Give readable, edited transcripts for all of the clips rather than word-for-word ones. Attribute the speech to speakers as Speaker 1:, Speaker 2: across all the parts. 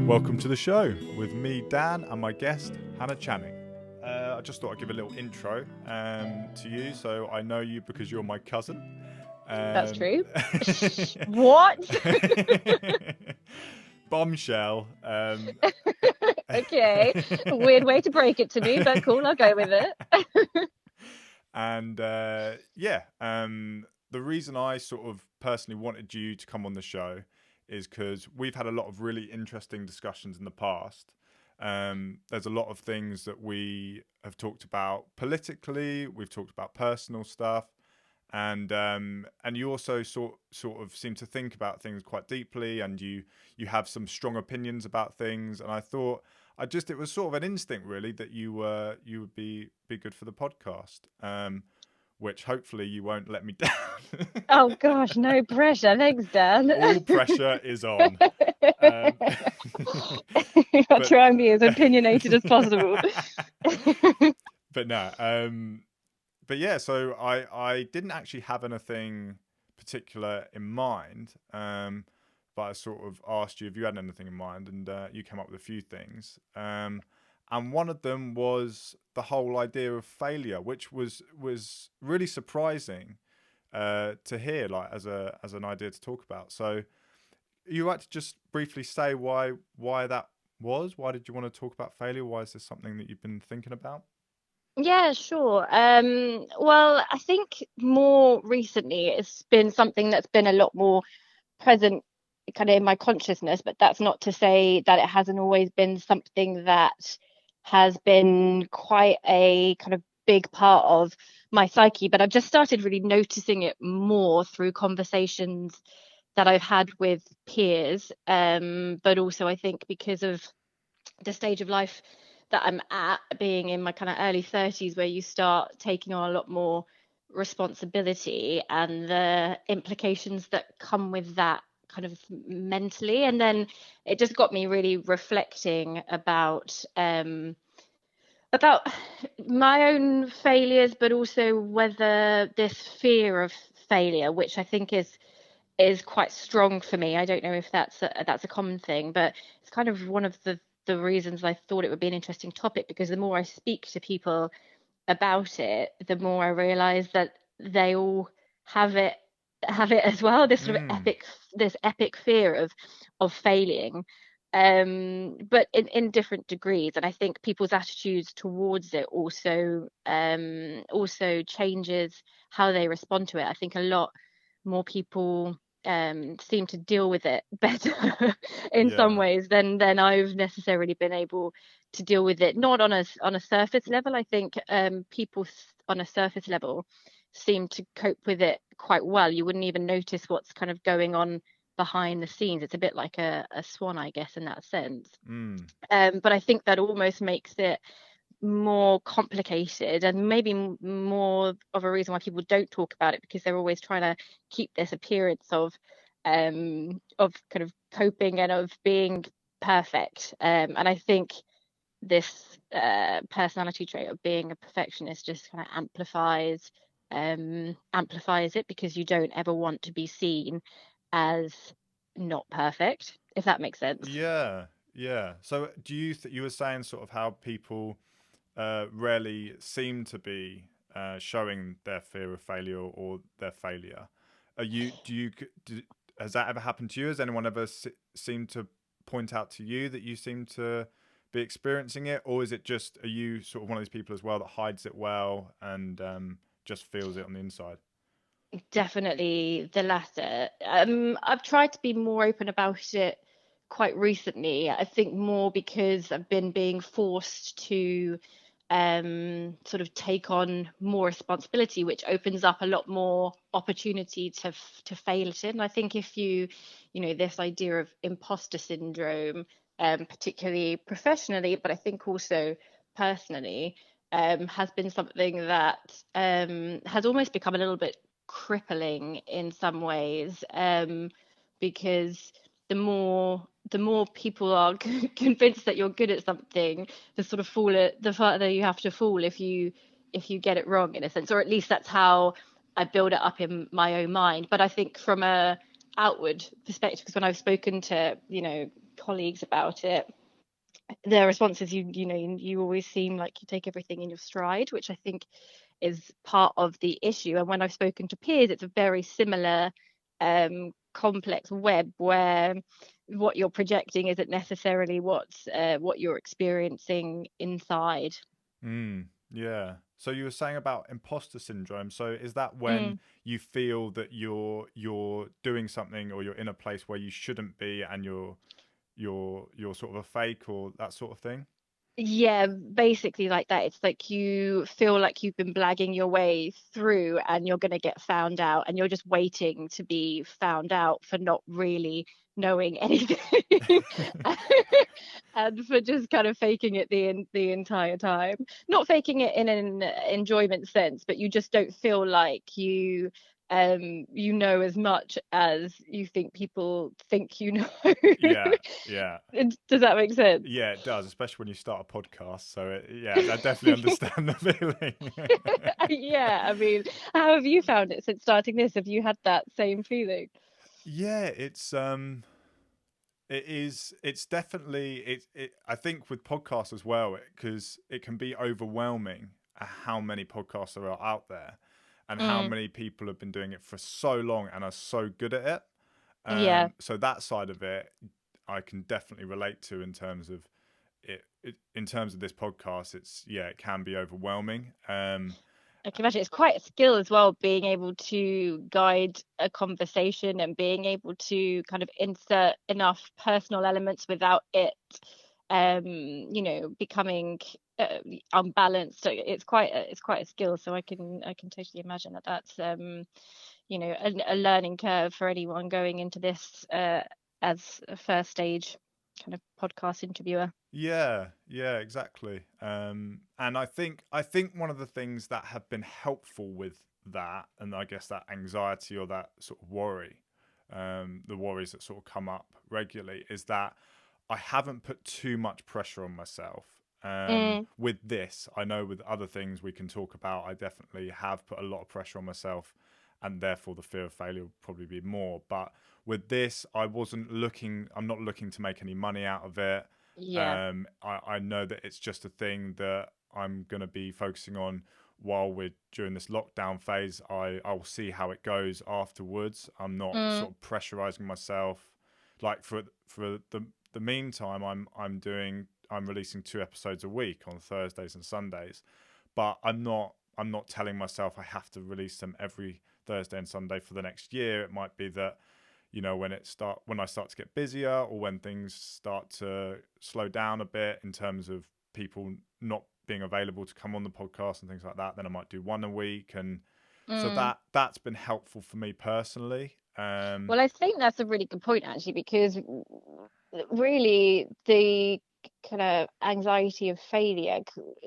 Speaker 1: Welcome to the show with me, Dan, and my guest, Hannah Channing. I just thought I'd give a little intro to you, so I know you because you're my cousin.
Speaker 2: That's true. What?
Speaker 1: Bombshell.
Speaker 2: Okay. Weird way to break it to me, but cool, I'll go with it.
Speaker 1: And the reason I sort of personally wanted you to come on the show is because we've had a lot of really interesting discussions in the past. There's a lot of things that we have talked about politically. We've talked about personal stuff, and you also sort of seem to think about things quite deeply, and you have some strong opinions about things. And I thought it was sort of an instinct really that you would be good for the podcast. Which hopefully you won't let me down.
Speaker 2: Oh gosh, no pressure. Thanks, Dan.
Speaker 1: All pressure is on.
Speaker 2: I'll try and be as opinionated as possible.
Speaker 1: But no, but yeah, so I didn't actually have anything particular in mind, but I sort of asked you if you had anything in mind, and you came up with a few things. And one of them was the whole idea of failure, which was really surprising to hear, like as an idea to talk about. So you like to just briefly say why that was? Why did you want to talk about failure? Why is this something that you've been thinking about?
Speaker 2: Yeah, sure. Well, I think more recently it's been something that's been a lot more present kind of in my consciousness, but that's not to say that it hasn't always been something that has been quite a kind of big part of my psyche. But I've just started really noticing it more through conversations that I've had with peers, but also I think because of the stage of life that I'm at, being in my kind of early 30s, where you start taking on a lot more responsibility and the implications that come with that kind of mentally. And then it just got me really reflecting about my own failures, but also whether this fear of failure, which I think is quite strong for me. I don't know if that's a common thing, but it's kind of one of the reasons I thought it would be an interesting topic, because the more I speak to people about it, the more I realize that they all have it as well, this sort of epic fear of failing, but in different degrees. And I think people's attitudes towards it also changes how they respond to it. I think a lot more people seem to deal with it better in some ways than I've necessarily been able to deal with it. Not on a surface level. I think people on a surface level seem to cope with it quite well. You wouldn't even notice what's kind of going on behind the scenes. It's a bit like a swan, I guess, in that sense. But I think that almost makes it more complicated, and maybe more of a reason why people don't talk about it, because they're always trying to keep this appearance of kind of coping and of being perfect. And I think this personality trait of being a perfectionist just kind of amplifies it, because you don't ever want to be seen as not perfect, if that makes sense.
Speaker 1: Yeah. So do you you were saying sort of how people rarely seem to be showing their fear of failure or their failure. Has that ever happened to you? Has anyone ever seemed to point out to you that you seem to be experiencing it, or is it just, are you sort of one of these people as well that hides it well and just feels it on the inside?
Speaker 2: Definitely the latter. I've tried to be more open about it quite recently. I think more because I've been being forced to sort of take on more responsibility, which opens up a lot more opportunity to fail at it. And I think if this idea of imposter syndrome, particularly professionally, but I think also personally, has been something that has almost become a little bit crippling in some ways, because the more people are convinced that you're good at something, the further you have to fall if you get it wrong, in a sense. Or at least that's how I build it up in my own mind. But I think from a outward perspective, because when I've spoken to colleagues about it, their responses, you always seem like you take everything in your stride, which I think is part of the issue. And when I've spoken to peers, it's a very similar complex web where what you're projecting isn't necessarily what you're experiencing inside.
Speaker 1: Yeah. So you were saying about imposter syndrome. So is that when
Speaker 2: Mm.
Speaker 1: you feel that you're doing something or you're in a place where you shouldn't be and you're sort of a fake or that sort of thing?
Speaker 2: Yeah, basically like that. It's like you feel like you've been blagging your way through and you're going to get found out, and you're just waiting to be found out for not really knowing anything and for just kind of faking it the entire time. Not faking it in an enjoyment sense, but you just don't feel like you know as much as you think people think you know.
Speaker 1: Yeah, yeah.
Speaker 2: Does that make sense?
Speaker 1: Yeah, it does, especially when you start a podcast. So yeah, I definitely understand the feeling.
Speaker 2: Yeah, I mean, how have you found it since starting this? Have you had that same feeling?
Speaker 1: Yeah, it's definitely it I think with podcasts as well, because it can be overwhelming how many podcasts there are out there and how
Speaker 2: Mm,
Speaker 1: many people have been doing it for so long and are so good at it.
Speaker 2: yeah,
Speaker 1: So that side of it I can definitely relate to in terms of in terms of this podcast. It's yeah, it can be overwhelming.
Speaker 2: I can imagine it's quite a skill as well, being able to guide a conversation and being able to kind of insert enough personal elements without it, becoming unbalanced. So it's quite a skill. So I can totally imagine that that's a learning curve for anyone going into this as a first stage kind of podcast interviewer.
Speaker 1: Yeah, yeah, exactly. And I think one of the things that have been helpful with that, and I guess that anxiety or that sort of worry, the worries that sort of come up regularly, is that I haven't put too much pressure on myself.
Speaker 2: Mm,
Speaker 1: With this, I know with other things we can talk about, I definitely have put a lot of pressure on myself, and therefore the fear of failure will probably be more. But with this, I'm not looking to make any money out of it.
Speaker 2: yeah.
Speaker 1: I know that it's just a thing that I'm going to be focusing on while we're during this lockdown phase. I'll see how it goes afterwards. I'm not
Speaker 2: Mm,
Speaker 1: sort of pressurizing myself. Like for the meantime, I'm releasing 2 episodes a week on Thursdays and Sundays, but I'm not telling myself I have to release them every Thursday and Sunday for the next year. It might be that when I start to get busier or when things start to slow down a bit in terms of people not being available to come on the podcast and things like that, then I might do one a week. And so
Speaker 2: mm.
Speaker 1: that's been helpful for me personally.
Speaker 2: Well, I think that's a really good point actually, because really the kind of anxiety of failure,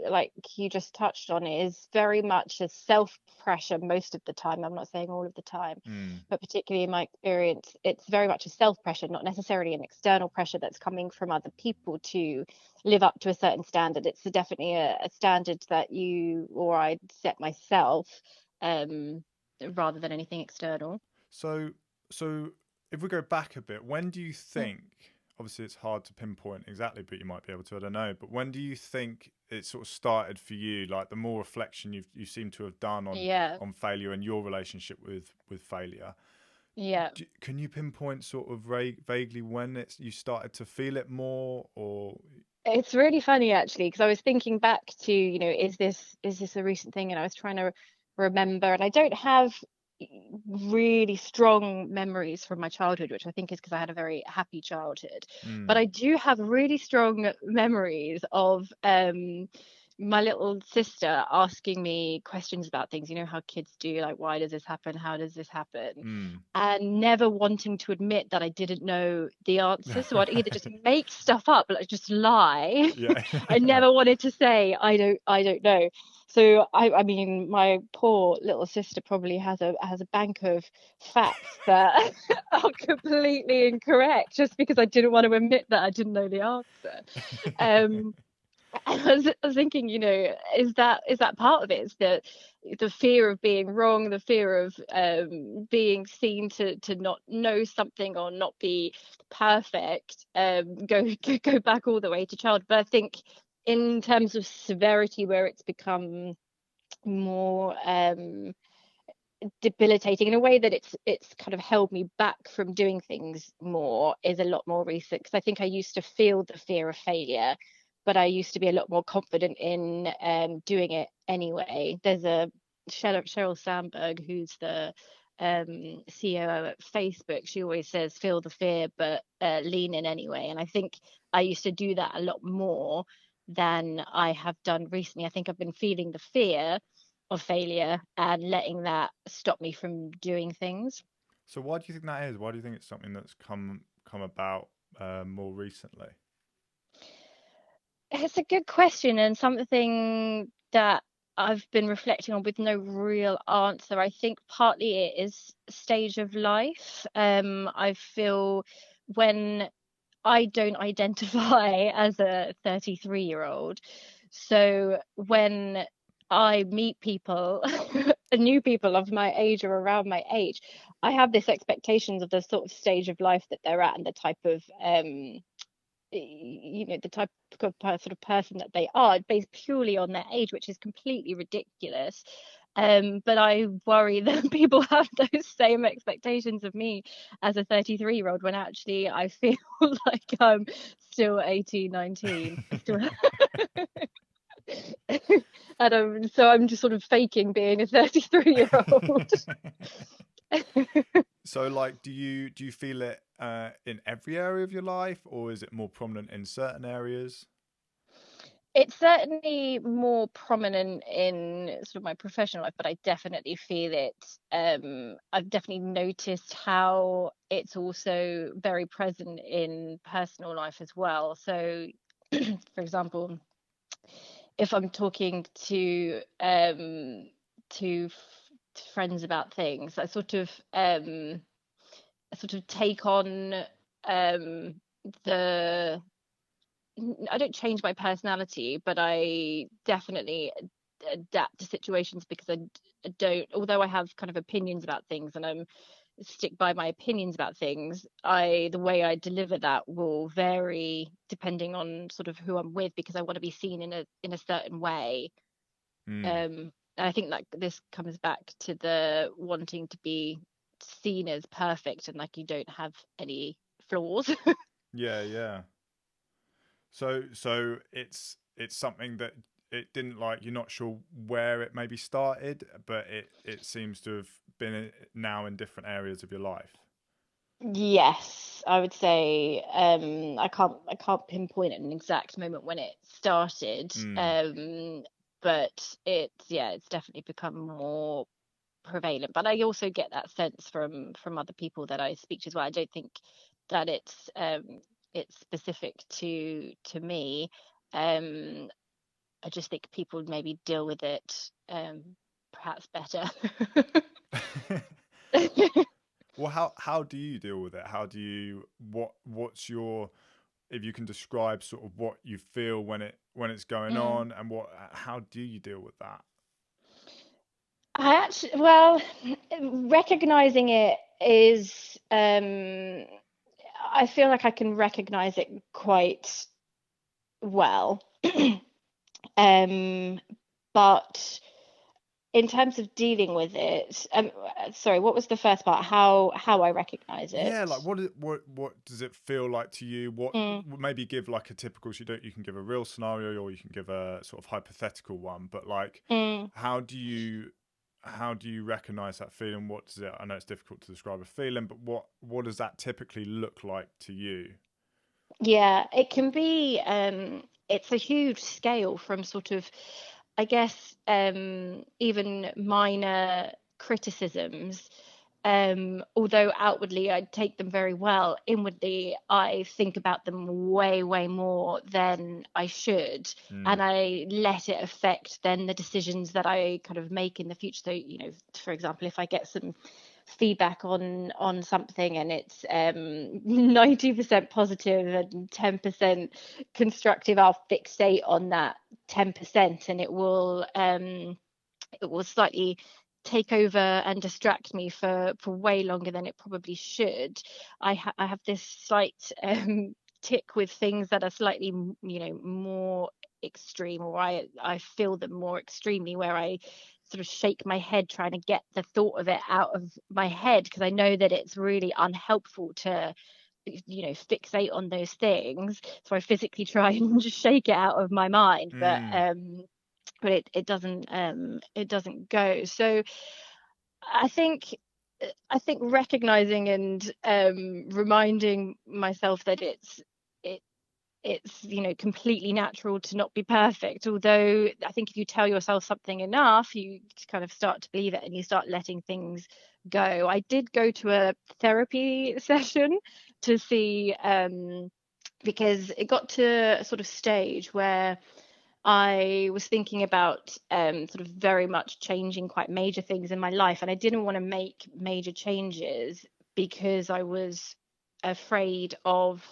Speaker 2: like you just touched on, is very much a self pressure most of the time. I'm not saying all of the time,
Speaker 1: mm,
Speaker 2: but particularly in my experience, it's very much a self pressure, not necessarily an external pressure that's coming from other people to live up to a certain standard. It's definitely a standard that you or I set myself, um, rather than anything external.
Speaker 1: so so if we go back a bit, when do you
Speaker 2: Mm.
Speaker 1: think? Obviously, it's hard to pinpoint exactly, but you might be able to. I don't know. But when do you think it sort of started for you? Like the more reflection you seem to have done
Speaker 2: Yeah,
Speaker 1: on failure and your relationship with failure.
Speaker 2: yeah.
Speaker 1: Can you pinpoint sort of vaguely when you started to feel it more, or
Speaker 2: It's really funny actually, because I was thinking back to, is this a recent thing? And I was trying to remember, and I don't have really strong memories from my childhood, which I think is because I had a very happy childhood. But
Speaker 1: mm,
Speaker 2: I do have really strong memories of my little sister asking me questions about things, how kids do, like, why does this happen? How does this happen?
Speaker 1: mm,
Speaker 2: And never wanting to admit that I didn't know the answer. So I'd either just make stuff up, like just lie.
Speaker 1: yeah,
Speaker 2: I never wanted to say I don't know. So I mean, my poor little sister probably has a bank of facts that are completely incorrect just because I didn't want to admit that I didn't know the answer. Um, I was thinking, is that part of it? Is the fear of being wrong, the fear of being seen to not know something or not be perfect, go back all the way to child. But I think in terms of severity, where it's become more debilitating in a way that it's kind of held me back from doing things more, is a lot more recent, because I think I used to feel the fear of failure, but I used to be a lot more confident in doing it anyway. There's a Sheryl Sandberg, who's the CEO at Facebook. She always says feel the fear, but lean in anyway. And I think I used to do that a lot more than I have done recently. I think I've been feeling the fear of failure and letting that stop me from doing things.
Speaker 1: So why do you think that is? Why do you think it's something that's come about more recently?
Speaker 2: It's a good question, and something that I've been reflecting on with no real answer. I think partly it is stage of life. I feel when I don't identify as a 33-year-old. So when I meet people, new people of my age or around my age, I have this expectations of the sort of stage of life that they're at, and the type of the type of sort of person that they are, based purely on their age, which is completely ridiculous. But I worry that people have those same expectations of me as a 33-year-old, when actually I feel like I'm still 18, 19. I still and so I'm just sort of faking being a 33-year-old.
Speaker 1: So, like, do you feel it in every area of your life, or is it more prominent in certain areas?
Speaker 2: It's certainly more prominent in sort of my professional life, but I definitely feel it. I've definitely noticed how it's also very present in personal life as well. So, for example, if I'm talking to friends about things, I sort of take on um the I don't change my personality, but I definitely adapt to situations, because I don't, although I have kind of opinions about things and I'm stick by my opinions about things, the way I deliver that will vary depending on sort of who I'm with, because I want to be seen in a certain way.
Speaker 1: Mm.
Speaker 2: And I think that this comes back to the wanting to be seen as perfect, and like you don't have any flaws.
Speaker 1: Yeah, yeah. So it's something that it didn't like. You're not sure where it maybe started, but it seems to have been now in different areas of your life.
Speaker 2: Yes, I would say I can't pinpoint an exact moment when it started.
Speaker 1: Mm.
Speaker 2: But it's definitely become more prevalent. But I also get that sense from other people that I speak to as well. I don't think that it's specific to me. Um I just think people maybe deal with it perhaps better.
Speaker 1: Well, how do you deal with it? How do you what's your, if you can describe sort of what you feel when it's going
Speaker 2: Mm.
Speaker 1: on, and what how do you deal with that?
Speaker 2: Well, recognizing it is, I feel like I can recognize it quite well. Um, but in terms of dealing with it, sorry, what was the first part? How I recognize it?
Speaker 1: Yeah, like what does it feel like to you? What
Speaker 2: Mm,
Speaker 1: maybe give like a typical. So you can give a real scenario, or you can give a sort of hypothetical one. But like,
Speaker 2: mm.
Speaker 1: how do you how do you recognize that feeling? What does it? I know it's difficult to describe a feeling, but what does that typically look like to you?
Speaker 2: Yeah, it can be, it's a huge scale from sort of, I guess, even minor criticisms. Although outwardly I take them very well, inwardly I think about them way, way more than I should.
Speaker 1: Mm.
Speaker 2: And I let it affect then the decisions that I kind of make in the future. So, for example, if I get some feedback on something, and it's 90% positive and 10% constructive, I'll fixate on that 10%, and it will slightly take over and distract me for way longer than it probably should. I have this slight tick with things that are slightly, more extreme, or I feel them more extremely, where I sort of shake my head trying to get the thought of it out of my head, because I know that it's really unhelpful to fixate on those things. So I physically try and just shake it out of my mind, but
Speaker 1: Mm.
Speaker 2: it doesn't go. So I think I think recognizing and reminding myself that it it's completely natural to not be perfect, although I think if you tell yourself something enough, you kind of start to believe it, and you start letting things go. I did go to a therapy session to see, because it got to a sort of stage where I was thinking about sort of very much changing quite major things in my life, and I didn't want to make major changes because I was afraid of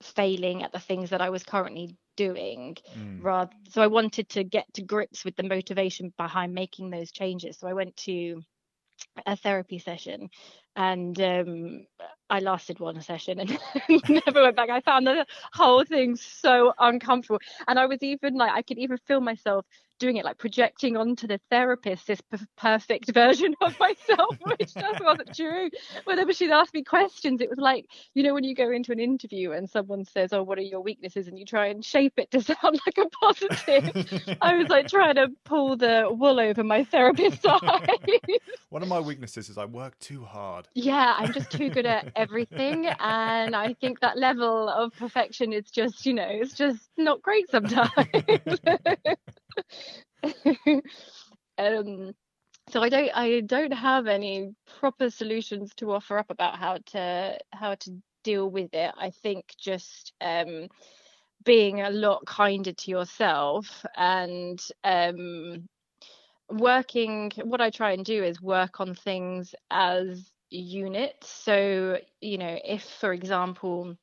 Speaker 2: failing at the things that I was currently doing.
Speaker 1: Mm.
Speaker 2: Rather, so I wanted to get to grips with the motivation behind making those changes. So I went to a therapy session, and I lasted one session and never went back. I found the whole thing so uncomfortable, and I was even like, I could even feel myself doing it, like projecting onto the therapist this perfect version of myself, which just wasn't true. Whenever she'd ask me questions, it was like, when you go into an interview and someone says, "Oh, what are your weaknesses?" and you try and shape it to sound like a positive. I was like trying to pull the wool over my therapist's eyes.
Speaker 1: One of my weaknesses is I work too hard.
Speaker 2: Yeah, I'm just too good at everything, and I think that level of perfection is just, it's just not great sometimes. um, so I don't have any proper solutions to offer up about how to deal with it. I think just being a lot kinder to yourself, and what I try and do is work on things as units. So, if, for example,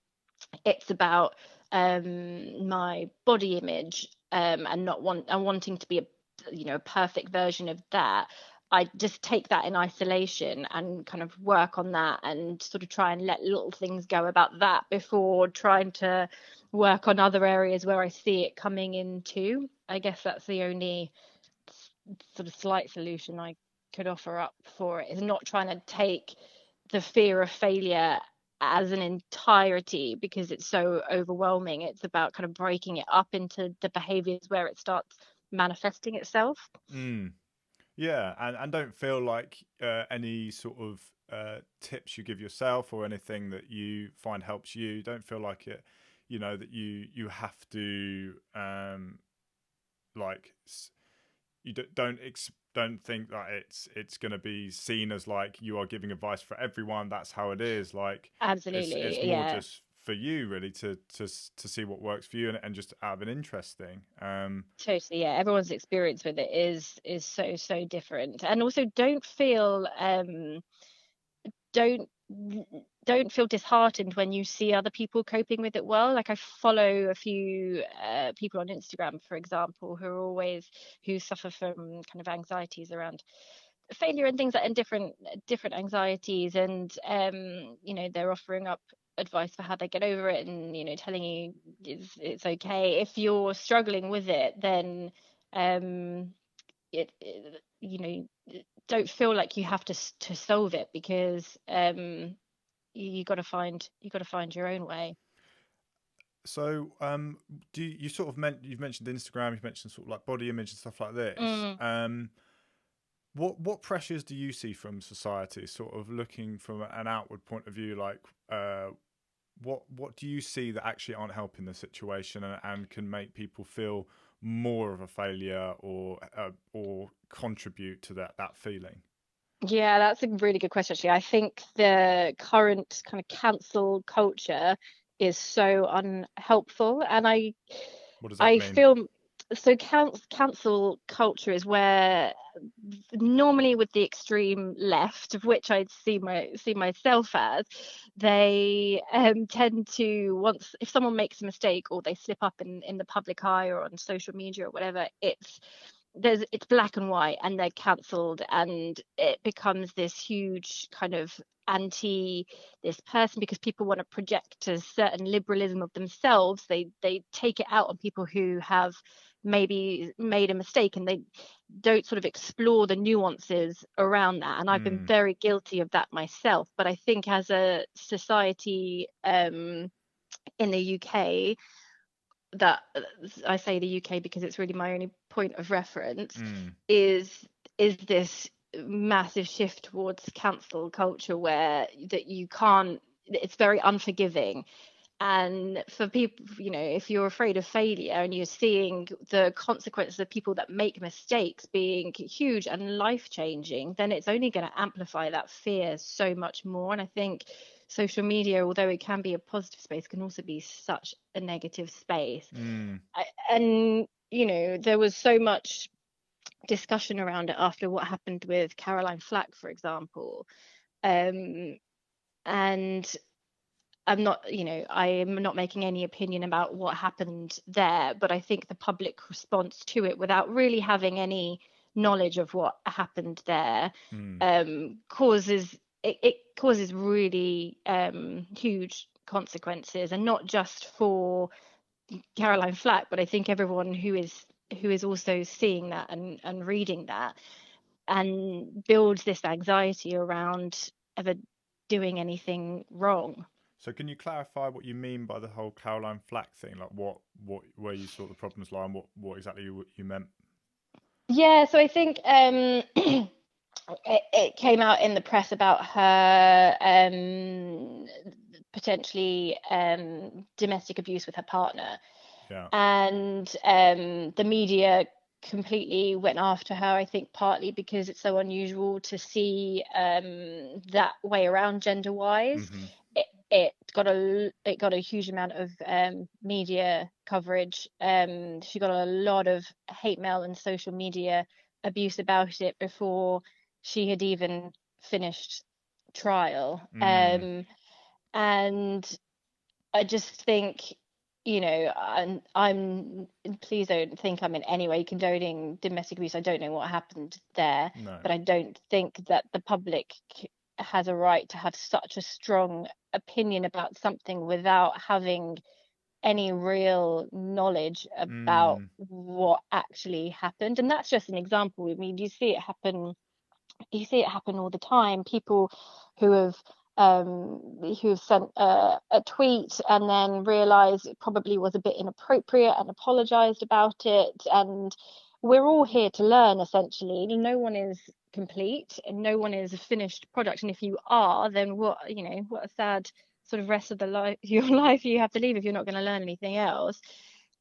Speaker 2: it's about my body image, and not wanting to be a perfect version of that, I just take that in isolation and kind of work on that, and sort of try and let little things go about that before trying to work on other areas where I see it coming into. I guess that's the only sort of slight solution I could offer up for it, is not trying to take the fear of failure as an entirety because it's so overwhelming. It's about kind of breaking it up into the behaviors where it starts manifesting itself.
Speaker 1: Mm. Yeah, and don't feel like any sort of tips you give yourself or anything that you find helps you. Don't feel like it, that you have to like you don't think that it's going to be seen as like you are giving advice for everyone. That's how it is. Like it's
Speaker 2: Absolutely,
Speaker 1: more
Speaker 2: yeah.
Speaker 1: just for you really to see what works for you, and just out of an interesting.
Speaker 2: Totally, yeah. Everyone's experience with it is so so different, and also don't don't feel disheartened when you see other people coping with it well. Like, I follow a few people on Instagram, for example, who suffer from kind of anxieties around failure and things like, and different anxieties, and they're offering up advice for how they get over it, and telling you it's okay if you're struggling with it. Then it don't feel like you have to solve it, because you got to find your own way.
Speaker 1: So, do you sort of you've mentioned Instagram, you've mentioned sort of like body image and stuff like this.
Speaker 2: Mm.
Speaker 1: What pressures do you see from society, sort of looking from an outward point of view? Like, what do you see that actually aren't helping the situation, and can make people feel more of a failure, or contribute to that feeling?
Speaker 2: Yeah, that's a really good question, actually. I think the current kind of cancel culture is so unhelpful, and I
Speaker 1: What does that
Speaker 2: I
Speaker 1: mean?
Speaker 2: feel So cancel culture is where normally with the extreme left, of which I'd see myself as, they tend to, once if someone makes a mistake or they slip up in the public eye or on social media or whatever, it's black and white and they're cancelled, and it becomes this huge kind of anti this person, because people want to project a certain liberalism of themselves. They take it out on people who have maybe made a mistake, and they don't sort of explore the nuances around that. And I've been
Speaker 1: Mm,
Speaker 2: very guilty of that myself. But I think as a society, in the UK, that I say the UK because it's really my only point of reference,
Speaker 1: mm,
Speaker 2: is is this massive shift towards cancel culture, where that you can't, it's very unforgiving. And for people, if you're afraid of failure and you're seeing the consequences of people that make mistakes being huge and life changing, then it's only going to amplify that fear so much more. And I think social media, although it can be a positive space, can also be such a negative space.
Speaker 1: mm.
Speaker 2: And there was so much discussion around it after what happened with Caroline Flack, for example. um and I am not making any opinion about what happened there, but I think the public response to it, without really having any knowledge of what happened there,
Speaker 1: Mm.
Speaker 2: it causes really huge consequences, and not just for Caroline Flack, but I think everyone who is also seeing that and reading that, and builds this anxiety around ever doing anything wrong.
Speaker 1: So can you clarify what you mean by the whole Caroline Flack thing? Like what where you saw the problems lie and what exactly you meant?
Speaker 2: Yeah, so I think it came out in the press about her potentially domestic abuse with her partner,
Speaker 1: Yeah.
Speaker 2: and the media completely went after her. I think partly because it's so unusual to see that way around gender wise.
Speaker 1: Mm-hmm.
Speaker 2: It got a huge amount of media coverage. She got a lot of hate mail and social media abuse about it before she had even finished trial.
Speaker 1: Mm.
Speaker 2: And I just think, I'm please don't think I'm in any way condoning domestic abuse. I don't know what happened there,
Speaker 1: No.
Speaker 2: but I don't think that the public has a right to have such a strong opinion about something without having any real knowledge about
Speaker 1: Mm.
Speaker 2: what actually happened. And that's just an example. I mean, you see it happen all the time. People who have who have sent a tweet and then realized it probably was a bit inappropriate and apologized about it. And we're all here to learn, essentially. No one is complete and no one is a finished product. And if you are, then what a sad sort of rest of the life your life you have to leave if you're not going to learn anything else.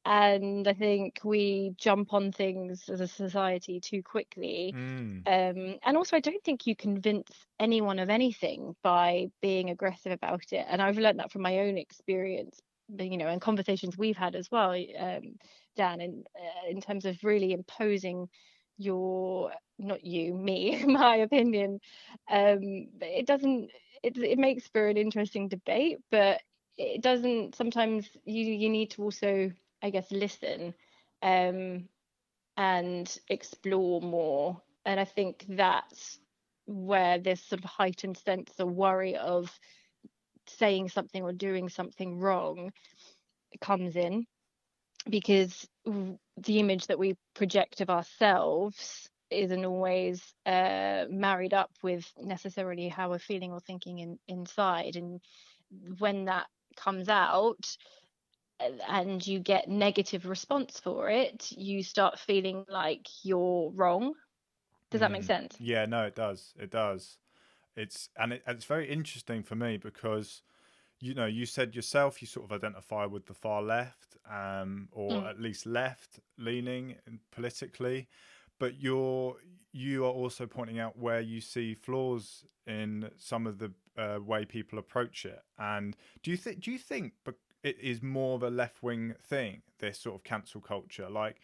Speaker 2: And I think we jump on things as a society too quickly.
Speaker 1: Mm.
Speaker 2: And also, I don't think you convince anyone of anything by being aggressive about it. And I've learned that from my own experience, and conversations we've had as well, Dan, in terms of really imposing your, not you, me, my opinion. It doesn't. It makes for an interesting debate, but it doesn't. Sometimes you need to also, I guess, listen. Um, and explore more. And I think that's where this sort of heightened sense of worry of saying something or doing something wrong comes in, because the image that we project of ourselves isn't always married up with necessarily how we're feeling or thinking inside. And when that comes out, and you get negative response for it, you start feeling like you're wrong. Does that make
Speaker 1: Mm.
Speaker 2: sense?
Speaker 1: Yeah, no, it does. It does. It's very interesting for me because you said yourself you sort of identify with the far left, or
Speaker 2: Mm.
Speaker 1: at least left leaning politically, but you are also pointing out where you see flaws in some of the way people approach it. And do you think it is more of a left wing thing, this sort of cancel culture? Like,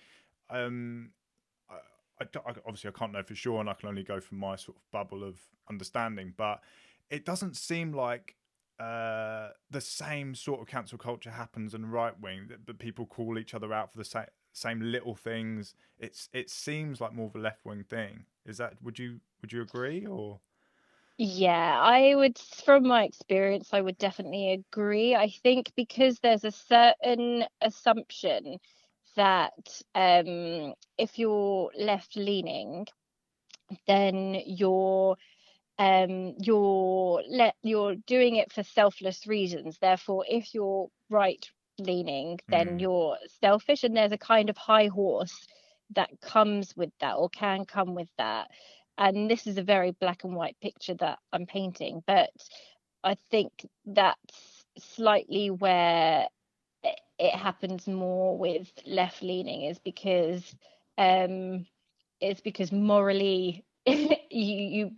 Speaker 1: I, obviously I can't know for sure, and I can only go from my sort of bubble of understanding. But it doesn't seem like the same sort of cancel culture happens in right wing. That people call each other out for the same little things. It seems like more of a left wing thing. Is that would you agree or?
Speaker 2: Yeah, I would, from my experience, I would definitely agree. I think because there's a certain assumption that if you're left leaning, then you're doing it for selfless reasons. Therefore, if you're right leaning, then
Speaker 1: Mm,
Speaker 2: you're selfish, and there's a kind of high horse that comes with that, or can come with that. And this is a very black and white picture that I'm painting, but I think that's slightly where it happens more with left leaning, um is because morally you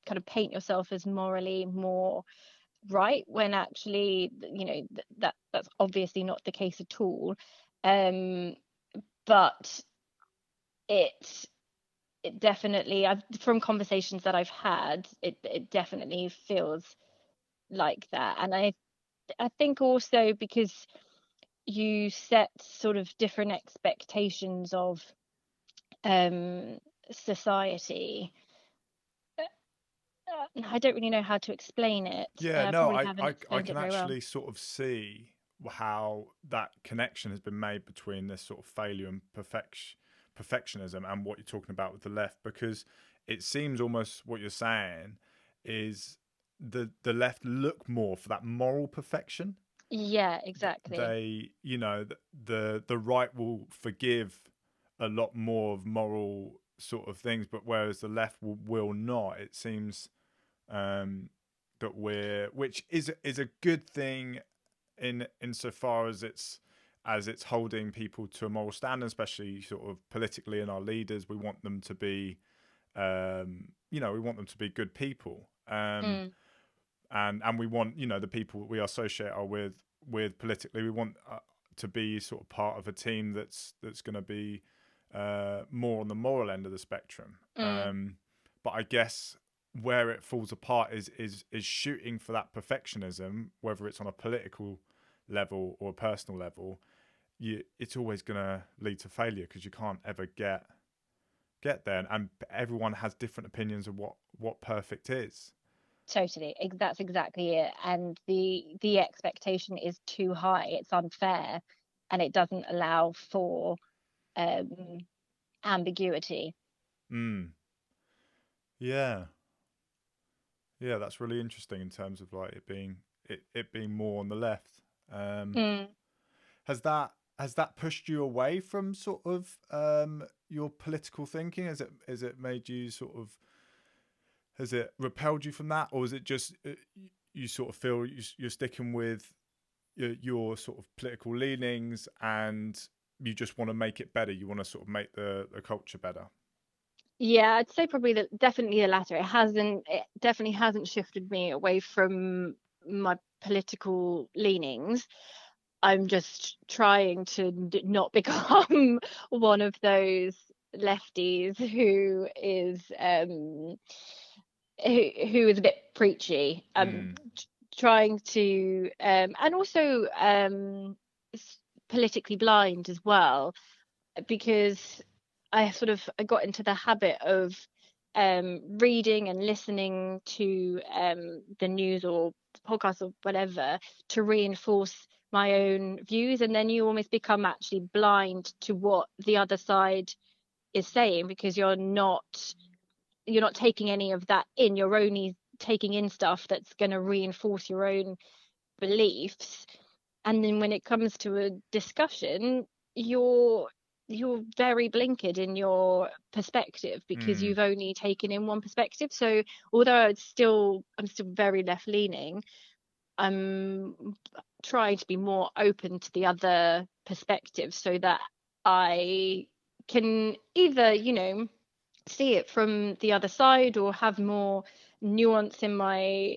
Speaker 2: kind of paint yourself as morally more right, when actually, that's obviously not the case at all. um but it it definitely, I've from conversations that I've had, it definitely feels like that. And I think also because you set sort of different expectations of um society. I don't really know how to explain it.
Speaker 1: yeah,
Speaker 2: I
Speaker 1: no,
Speaker 2: probably
Speaker 1: I,
Speaker 2: haven't
Speaker 1: I I
Speaker 2: explained it
Speaker 1: can
Speaker 2: very well.
Speaker 1: actually sort of see how that connection has been made between this sort of failure and perfectionism and what you're talking about with the left, because it seems almost what you're saying is the left look more for that moral perfection.
Speaker 2: Yeah, exactly.
Speaker 1: They, the right will forgive a lot more of moral sort of things, but whereas the left will not. It seems um, that which is a good thing in insofar as it's holding people to a moral standard, especially sort of politically, in our leaders. We want them to be, we want them to be good people,
Speaker 2: Mm,
Speaker 1: and we want the people we associate our with politically. We want to be sort of part of a team that's going to be more on the moral end of the spectrum.
Speaker 2: mm.
Speaker 1: But I guess where it falls apart is shooting for that perfectionism, whether it's on a political level or a personal level. It's always going to lead to failure because you can't ever get there, and everyone has different opinions of what perfect is.
Speaker 2: Totally. That's exactly it. And the expectation is too high. It's unfair, and it doesn't allow for um ambiguity.
Speaker 1: Mm, yeah. Yeah, that's really interesting in terms of like it being more on the left. Um,
Speaker 2: Mm.
Speaker 1: has that has that pushed you away from sort of your political thinking? Has it made you sort of has it repelled you from that, or is it just you sort of feel you're sticking with your sort of political leanings and you just want to make it better? You want to sort of make the culture better.
Speaker 2: Yeah, I'd say probably that, definitely the latter. It definitely hasn't shifted me away from my political leanings. I'm just trying to not become one of those lefties who is a bit preachy. I'm
Speaker 1: Mm,
Speaker 2: trying to and also politically blind as well, because I got into the habit of reading and listening to the news or podcasts or whatever to reinforce my own views, and then you almost become actually blind to what the other side is saying, because you're not taking any of that in. You're only taking in stuff that's going to reinforce your own beliefs. And then when it comes to a discussion, you're you're very blinkered in your perspective, because
Speaker 1: mm,
Speaker 2: you've only taken in one perspective. So although I'm still very left leaning, I'm trying to be more open to the other perspectives, so that I can either, see it from the other side, or have more nuance in my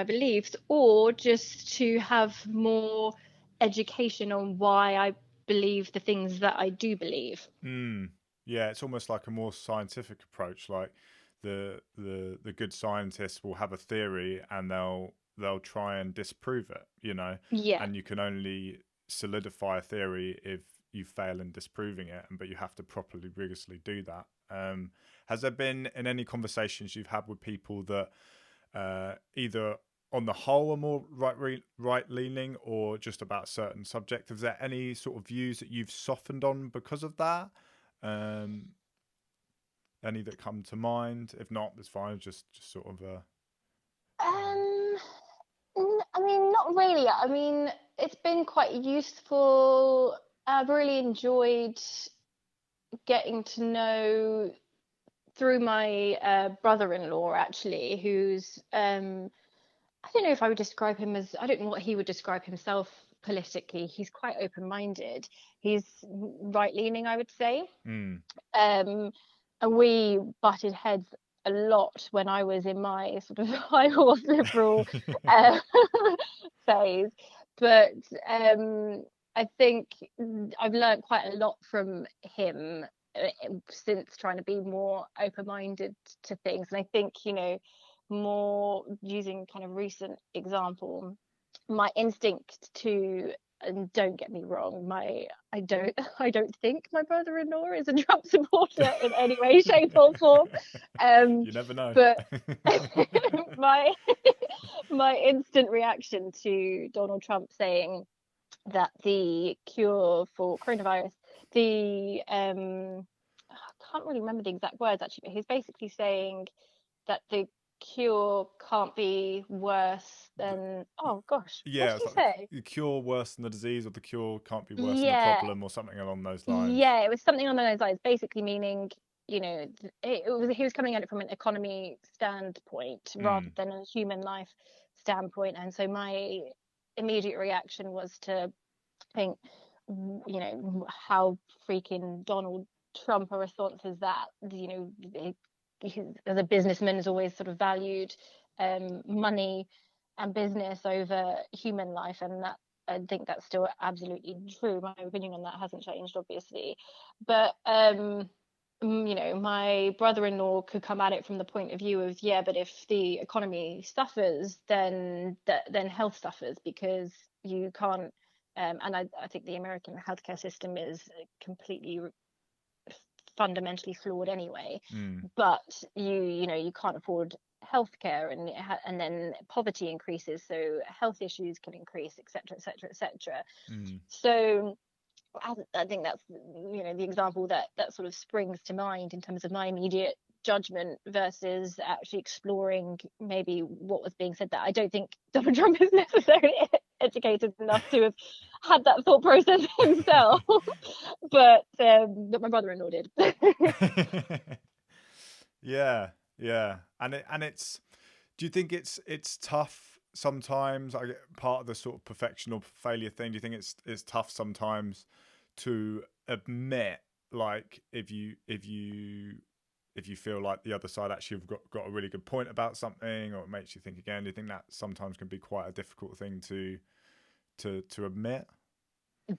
Speaker 2: beliefs, or just to have more education on why I believe the things that I do believe.
Speaker 1: Mm. Yeah, it's almost like a more scientific approach. Like the good scientists will have a theory and they'll try and disprove it, you know,
Speaker 2: Yeah.
Speaker 1: and you can only solidify a theory if you fail in disproving it, but you have to properly rigorously do that. Has there been in any conversations you've had with people that either on the whole are more right leaning or just about certain subject? Is there any sort of views that you've softened on because of that? Um, any that come to mind? If not, it's fine. Just sort of
Speaker 2: Um, I mean, not really. I mean, it's been quite useful. I've really enjoyed getting to know through my brother-in-law actually, who's I don't know if I would describe him as, I don't know what he would describe himself politically. He's quite open-minded. He's right-leaning, I would say.
Speaker 1: mm,
Speaker 2: Um, and we butted heads a lot when I was in my sort of high horse liberal uh, phase. But I think I've learned quite a lot from him since trying to be more open-minded to things. And I think, more using kind of recent example, my instinct to, and don't get me wrong, my I don't think my brother-in-law is a Trump supporter in any way, shape, or form. Um,
Speaker 1: you never know.
Speaker 2: but my my instant reaction to Donald Trump saying that the cure for coronavirus, the I can't really remember the exact words actually, but he's basically saying that the cure can't be worse than, oh gosh, what
Speaker 1: Yeah,
Speaker 2: did
Speaker 1: it's
Speaker 2: he
Speaker 1: like
Speaker 2: say?
Speaker 1: the cure worse than the disease, or the cure can't be worse than the
Speaker 2: Yeah,
Speaker 1: problem, or something along those lines.
Speaker 2: yeah, it was something on those lines, basically meaning, he was coming at it from an economy standpoint rather
Speaker 1: Mm,
Speaker 2: than a human life standpoint. And so my immediate reaction was to think, how freaking Donald Trump a response is that, as a businessman has always sort of valued money and business over human life, and that I think that's still absolutely true. My opinion on that hasn't changed, obviously, but my brother-in-law could come at it from the point of view of, yeah, but if the economy suffers, then health suffers, because you can't. And I think the American healthcare system is completely fundamentally flawed anyway.
Speaker 1: mm,
Speaker 2: But you can't afford healthcare, and then poverty increases, so health issues can increase, etc., etc., etc.
Speaker 1: mm,
Speaker 2: So I think that's the example that sort of springs to mind in terms of my immediate judgment versus actually exploring maybe what was being said. That I don't think Donald Trump is necessarily educated enough to have had that thought process himself, but my brother-in-law did.
Speaker 1: yeah, yeah, and it's. Do you think it's tough sometimes? I get part of the sort of perfection or failure thing. Do you think it's tough sometimes to admit, like, if you feel like the other side actually have got a really good point about something, or it makes you think again? Do you think that sometimes can be quite a difficult thing to admit?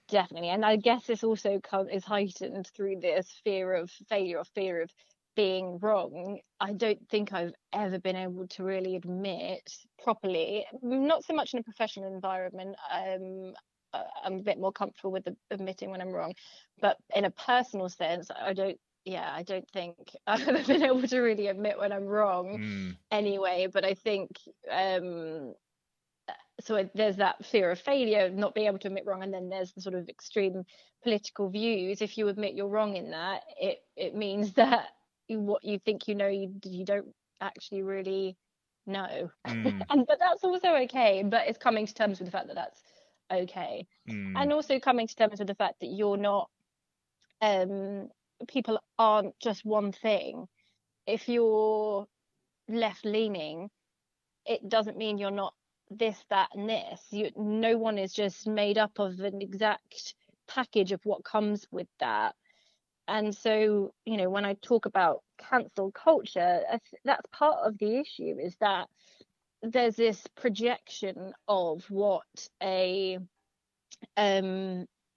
Speaker 2: Definitely. And I guess this also is heightened through this fear of failure or fear of being wrong. I don't think I've ever been able to really admit properly, not so much in a professional environment. I'm a bit more comfortable with admitting when I'm wrong, but in a personal sense, I don't think I've ever been able to really admit when I'm wrong
Speaker 1: Mm,
Speaker 2: anyway. But I think so there's that fear of failure, not being able to admit wrong, and then there's the sort of extreme political views. If you admit you're wrong in that, it means that what you think you don't actually really know.
Speaker 1: mm,
Speaker 2: But that's also okay, but it's coming to terms with the fact that that's okay,
Speaker 1: mm,
Speaker 2: and also coming to terms with the fact that you're not, um people aren't just one thing. If you're left leaning, it doesn't mean you're not this, that, and this. No one is just made up of an exact package of what comes with that. And so, when I talk about cancel culture, that's part of the issue, is that there's this projection of what a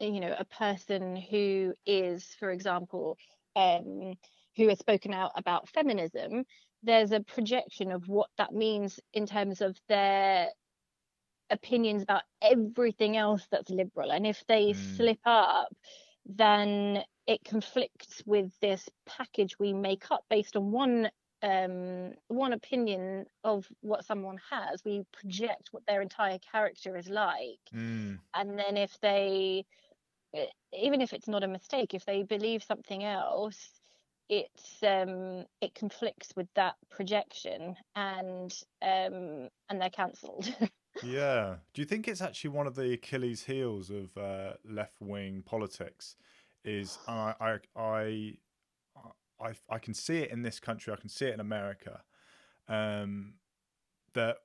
Speaker 2: a person who is, for example, um, who has spoken out about feminism, there's a projection of what that means in terms of their opinions about everything else that's liberal. And if they
Speaker 1: Mm,
Speaker 2: slip up, then it conflicts with this package we make up based on one opinion of what someone has. We project what their entire character is like.
Speaker 1: mm.
Speaker 2: And then if they, even if it's not a mistake, if they believe something else, it conflicts with that projection, and they're cancelled.
Speaker 1: Yeah. Do you think it's actually one of the Achilles heels of left wing politics? Is I can see it in this country. I can see it in America. Um, that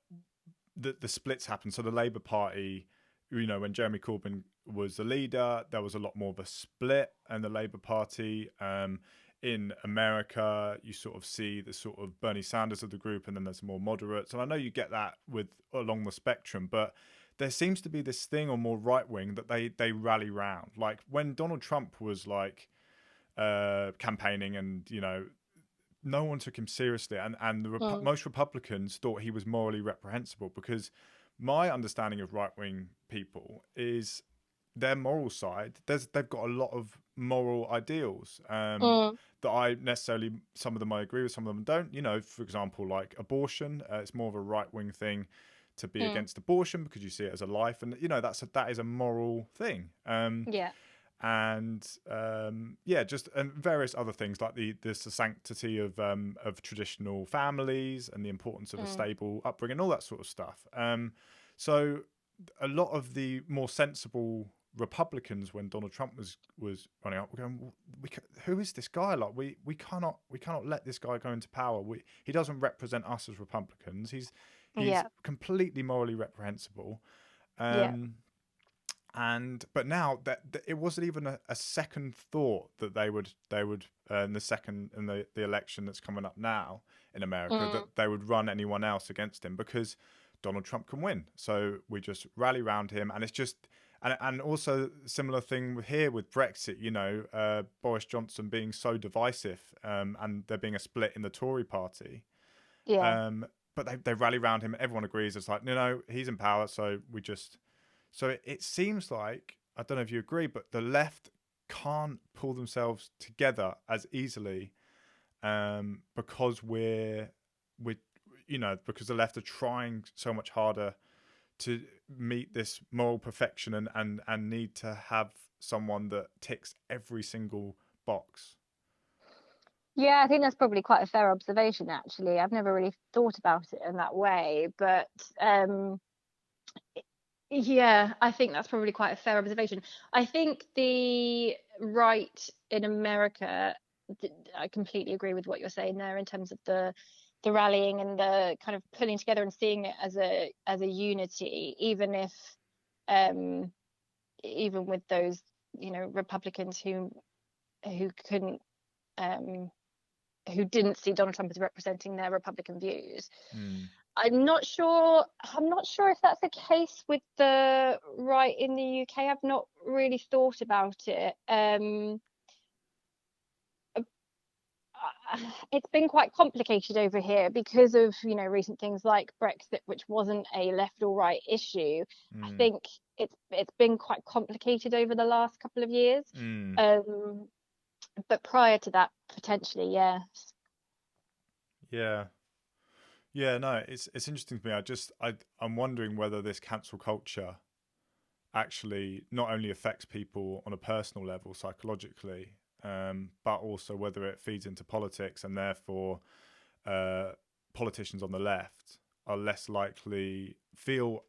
Speaker 1: the splits happen. So the Labour Party, when Jeremy Corbyn was the leader, there was a lot more of a split, and the Labour Party. In America, you sort of see the sort of Bernie Sanders of the group, and then there's more moderates. And I know you get that with along the spectrum, but there seems to be this thing on more right wing that they rally round. Like when Donald Trump was like campaigning, and no one took him seriously, and
Speaker 2: Mm,
Speaker 1: most Republicans thought he was morally reprehensible, because my understanding of right wing people is their moral side. They've got a lot of moral ideals
Speaker 2: mm,
Speaker 1: that I necessarily, some of them I agree with, some of them don't. For example, like abortion, it's more of a right wing thing to be
Speaker 2: mm,
Speaker 1: against abortion because you see it as a life, and that is a moral thing.
Speaker 2: yeah.
Speaker 1: And yeah, just and various other things like the sanctity of traditional families and the importance of a
Speaker 2: Mm,
Speaker 1: stable upbringing, all that sort of stuff. So a lot of the more sensible Republicans, when Donald Trump was running up, were going, "Who is this guy? Like, we cannot let this guy go into power. He doesn't represent us as Republicans. He's
Speaker 2: yeah.
Speaker 1: completely morally reprehensible."
Speaker 2: Yeah.
Speaker 1: Um, and but now that it wasn't even a second thought that they would in the election that's coming up now in America,
Speaker 2: Mm,
Speaker 1: that they would run anyone else against him, because Donald Trump can win. So we just rally around him, and it's just and also similar thing here with Brexit. Boris Johnson being so divisive, and there being a split in the Tory party.
Speaker 2: yeah.
Speaker 1: But they rally around him. Everyone agrees. It's like, no, he's in power, so we just so it seems like, I don't know if you agree, but the left can't pull themselves together as easily, because because the left are trying so much harder to meet this moral perfection, and need to have someone that ticks every single box.
Speaker 2: Yeah, I think that's probably quite a fair observation, actually. I've never really thought about it in that way, but um, yeah, I think that's probably quite a fair observation. I think the right in America, I completely agree with what you're saying there in terms of the rallying and the kind of pulling together and seeing it as a unity, um even with those, Republicans who couldn't um who didn't see Donald Trump as representing their Republican views.
Speaker 1: Mm,
Speaker 2: I'm not sure if that's the case with the right in the UK. I've not really thought about it. It's been quite complicated over here because of, recent things like Brexit, which wasn't a left or right issue. I
Speaker 1: mm,
Speaker 2: think it's been quite complicated over the last couple of years.
Speaker 1: mm.
Speaker 2: Um, but prior to that, potentially, yes.
Speaker 1: Yeah. Yeah, no, it's interesting to me. I'm wondering whether this cancel culture actually not only affects people on a personal level psychologically, but also whether it feeds into politics, and therefore uh, politicians on the left are less likely feel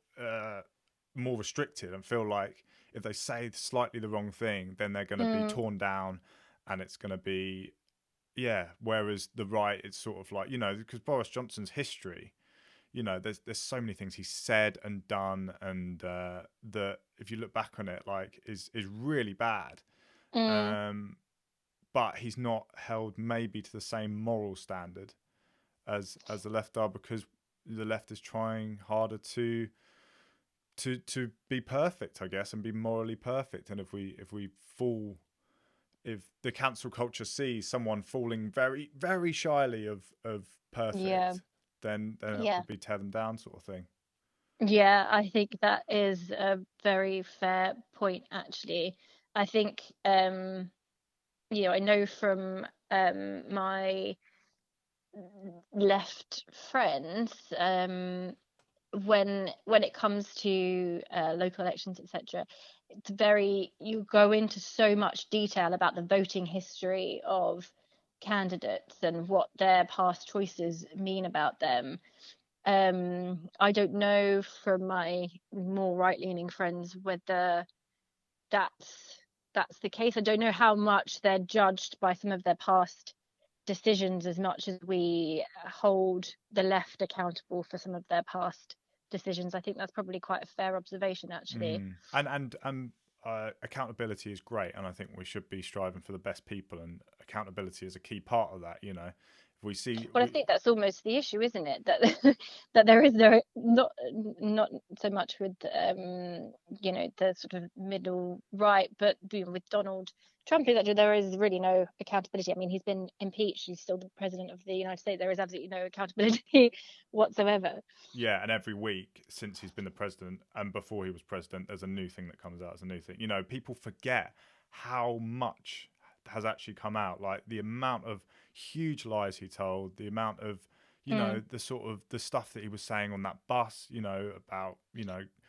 Speaker 1: more restricted, and feel like if they say slightly the wrong thing, then they're going to be
Speaker 2: Mm,
Speaker 1: torn down, and it's going to be, yeah. Whereas the right, it's sort of like, because Boris Johnson's history, there's so many things he's said and done, and that if you look back on it, like is really bad.
Speaker 2: mm.
Speaker 1: Um, but he's not held maybe to the same moral standard as the left are, because the left is trying harder to to be perfect, I guess, and be morally perfect. And if we fall, if the cancel culture sees someone falling very very shyly of
Speaker 2: Yeah,
Speaker 1: perfect, then it
Speaker 2: yeah,
Speaker 1: would be tear them down, sort of thing.
Speaker 2: yeah. I think that is a very fair point, actually. I think, I know from my left friends, when it comes to local elections, etc., it's very you go into so much detail about the voting history of candidates and what their past choices mean about them. I don't know from my more right-leaning friends whether that's that's the case. I don't know how much they're judged by some of their past decisions as much as we hold the left accountable for some of their past decisions. I think that's probably quite a fair observation, actually.
Speaker 1: And accountability is great, and I think we should be striving for the best people, and accountability is a key part of that. If we see
Speaker 2: Well, I
Speaker 1: we
Speaker 2: think that's almost the issue, isn't it? That that there is not so much with the sort of middle right, but with Donald Trump, etc. There is really no accountability. I mean, he's been impeached. He's still the president of the United States. There is absolutely no accountability whatsoever.
Speaker 1: Yeah, and every week since he's been the president and before he was president, there's a new thing that comes out as a new thing. People forget how much has actually come out. Like the amount of huge lies he told, the amount of,
Speaker 2: Mm,
Speaker 1: the sort of the stuff that he was saying on that bus, about,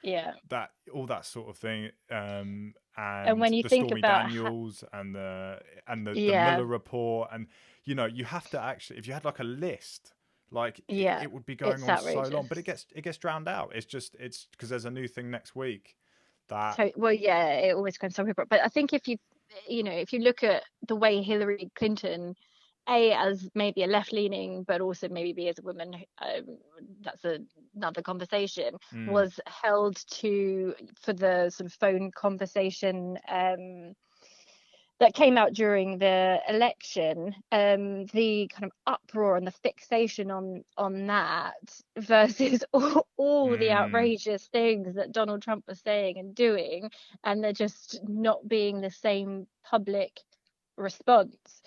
Speaker 2: yeah,
Speaker 1: that all that sort of thing,
Speaker 2: and
Speaker 1: and
Speaker 2: when you
Speaker 1: the
Speaker 2: think
Speaker 1: Stormy
Speaker 2: about
Speaker 1: Daniels and the
Speaker 2: yeah,
Speaker 1: Mueller report, and you have to actually, if you had like a list, like
Speaker 2: yeah,
Speaker 1: it would be going
Speaker 2: it's
Speaker 1: on so long,
Speaker 2: outrageous.
Speaker 1: but it gets drowned out. It's because there's a new thing next week that.
Speaker 2: So, well, yeah, it always comes some people. But I think if you look at the way Hillary Clinton, A, as maybe a left-leaning, but also maybe B, as a woman, that's another conversation,
Speaker 1: Mm,
Speaker 2: was held to for the sort of phone conversation that came out during the election, the kind of uproar and the fixation on that versus all the
Speaker 1: mm,
Speaker 2: outrageous things that Donald Trump was saying and doing, and there just not being the same public response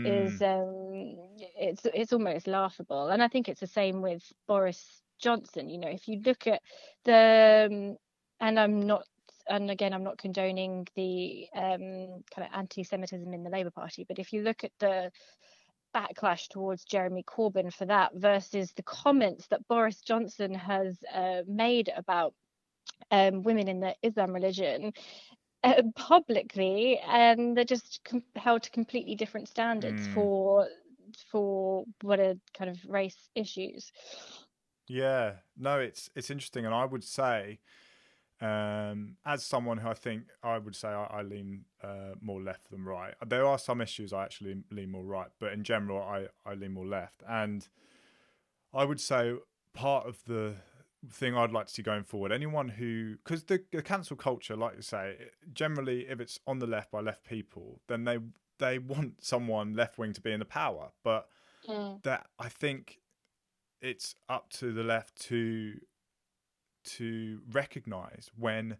Speaker 2: is
Speaker 1: mm,
Speaker 2: it's almost laughable. And I think it's the same with Boris Johnson. If you look at the and I'm not and again, I'm not condoning the kind of anti-Semitism in the Labour Party, but if you look at the backlash towards Jeremy Corbyn for that versus the comments that Boris Johnson has made about women in the Islam religion publicly, and they're just held to completely different standards
Speaker 1: mm.
Speaker 2: for what are kind of race issues.
Speaker 1: Yeah, no, it's interesting, and I would say, as someone who I think I would say I lean more left than right. There are some issues I actually lean more right, but in general I lean more left. And I would say part of the thing I'd like to see going forward, anyone who, because the cancel culture, like you say, generally if it's on the left by left people, then they want someone left wing to be in the power. But
Speaker 2: Mm,
Speaker 1: that I think it's up to the left to recognize when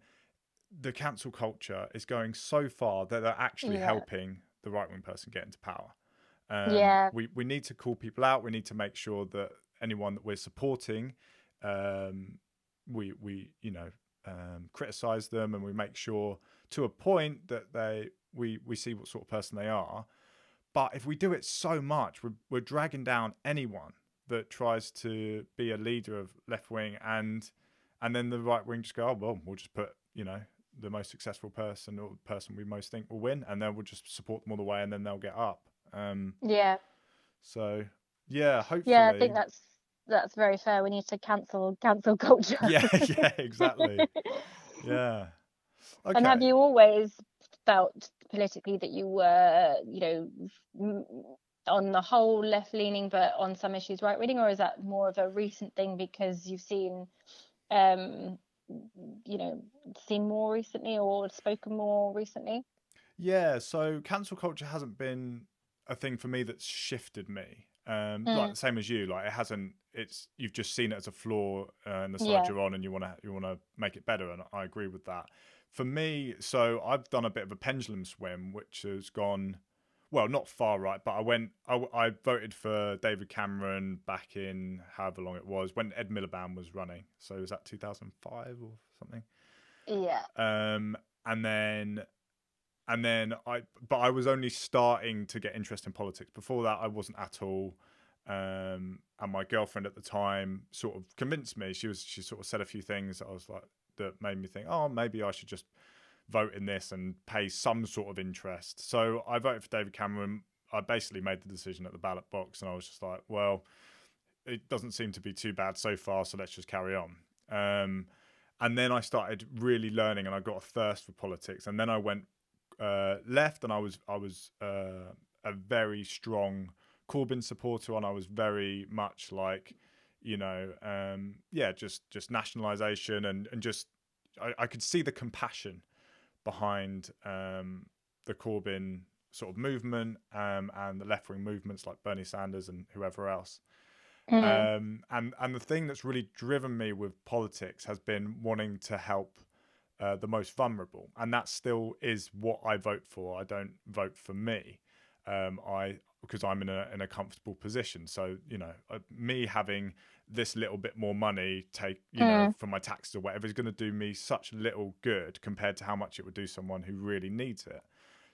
Speaker 1: the cancel culture is going so far that they're actually
Speaker 2: yeah,
Speaker 1: helping the right wing person get into power.
Speaker 2: yeah,
Speaker 1: We need to call people out. We need to make sure that anyone that we're supporting, um, we criticize them, and we make sure to a point that we see what sort of person they are. But if we do it so much, we're dragging down anyone that tries to be a leader of left wing, and then the right wing just go, oh well, we'll just put the most successful person or the person we most think will win, and then we'll just support them all the way, and then they'll get up.
Speaker 2: yeah.
Speaker 1: So yeah,
Speaker 2: Yeah, I think
Speaker 1: hopefully.
Speaker 2: that's very fair. We need to cancel culture.
Speaker 1: Yeah, yeah, exactly. Yeah.
Speaker 2: And have
Speaker 1: Okay.
Speaker 2: you always felt politically that you were, on the whole left leaning, but on some issues right leaning, or is that more of a recent thing because you've um, you know, seen more recently or spoken more recently?
Speaker 1: Yeah, so cancel culture hasn't been a thing for me that's shifted me. Like
Speaker 2: Mm.
Speaker 1: the same as you, like it hasn't. It's you've just seen it as a flaw in the side
Speaker 2: Yeah.
Speaker 1: you're on, and you wanna make it better. And I agree with that. For me, so I've done a bit of a pendulum swim, which has gone well, not far right, but I voted for David Cameron back in however long it was when Ed Miliband was running. So was that 2005 or something?
Speaker 2: Yeah.
Speaker 1: Um, and then but I was only starting to get interest in politics. Before that, I wasn't at all. And my girlfriend at the time sort of convinced me. She sort of said a few things that I was like that made me think, oh, maybe I should just vote in this and pay some sort of interest. So I voted for David Cameron. I basically made the decision at the ballot box, and I was just like, well, it doesn't seem to be too bad so far, so let's just carry on. And then I started really learning, and I got a thirst for politics. And then I went left, and I was a very strong Corbyn supporter, and I was very much like, yeah, just nationalisation and just I could see the compassion behind the Corbyn sort of movement and the left wing movements like Bernie Sanders and whoever else.
Speaker 2: Mm.
Speaker 1: And the thing that's really driven me with politics has been wanting to help the most vulnerable, and that still is what I vote for. I don't vote for me, I because I'm in a comfortable position. So me having this little bit more money take
Speaker 2: Mm.
Speaker 1: from my taxes or whatever is going to do me such little good compared to how much it would do someone who really needs it.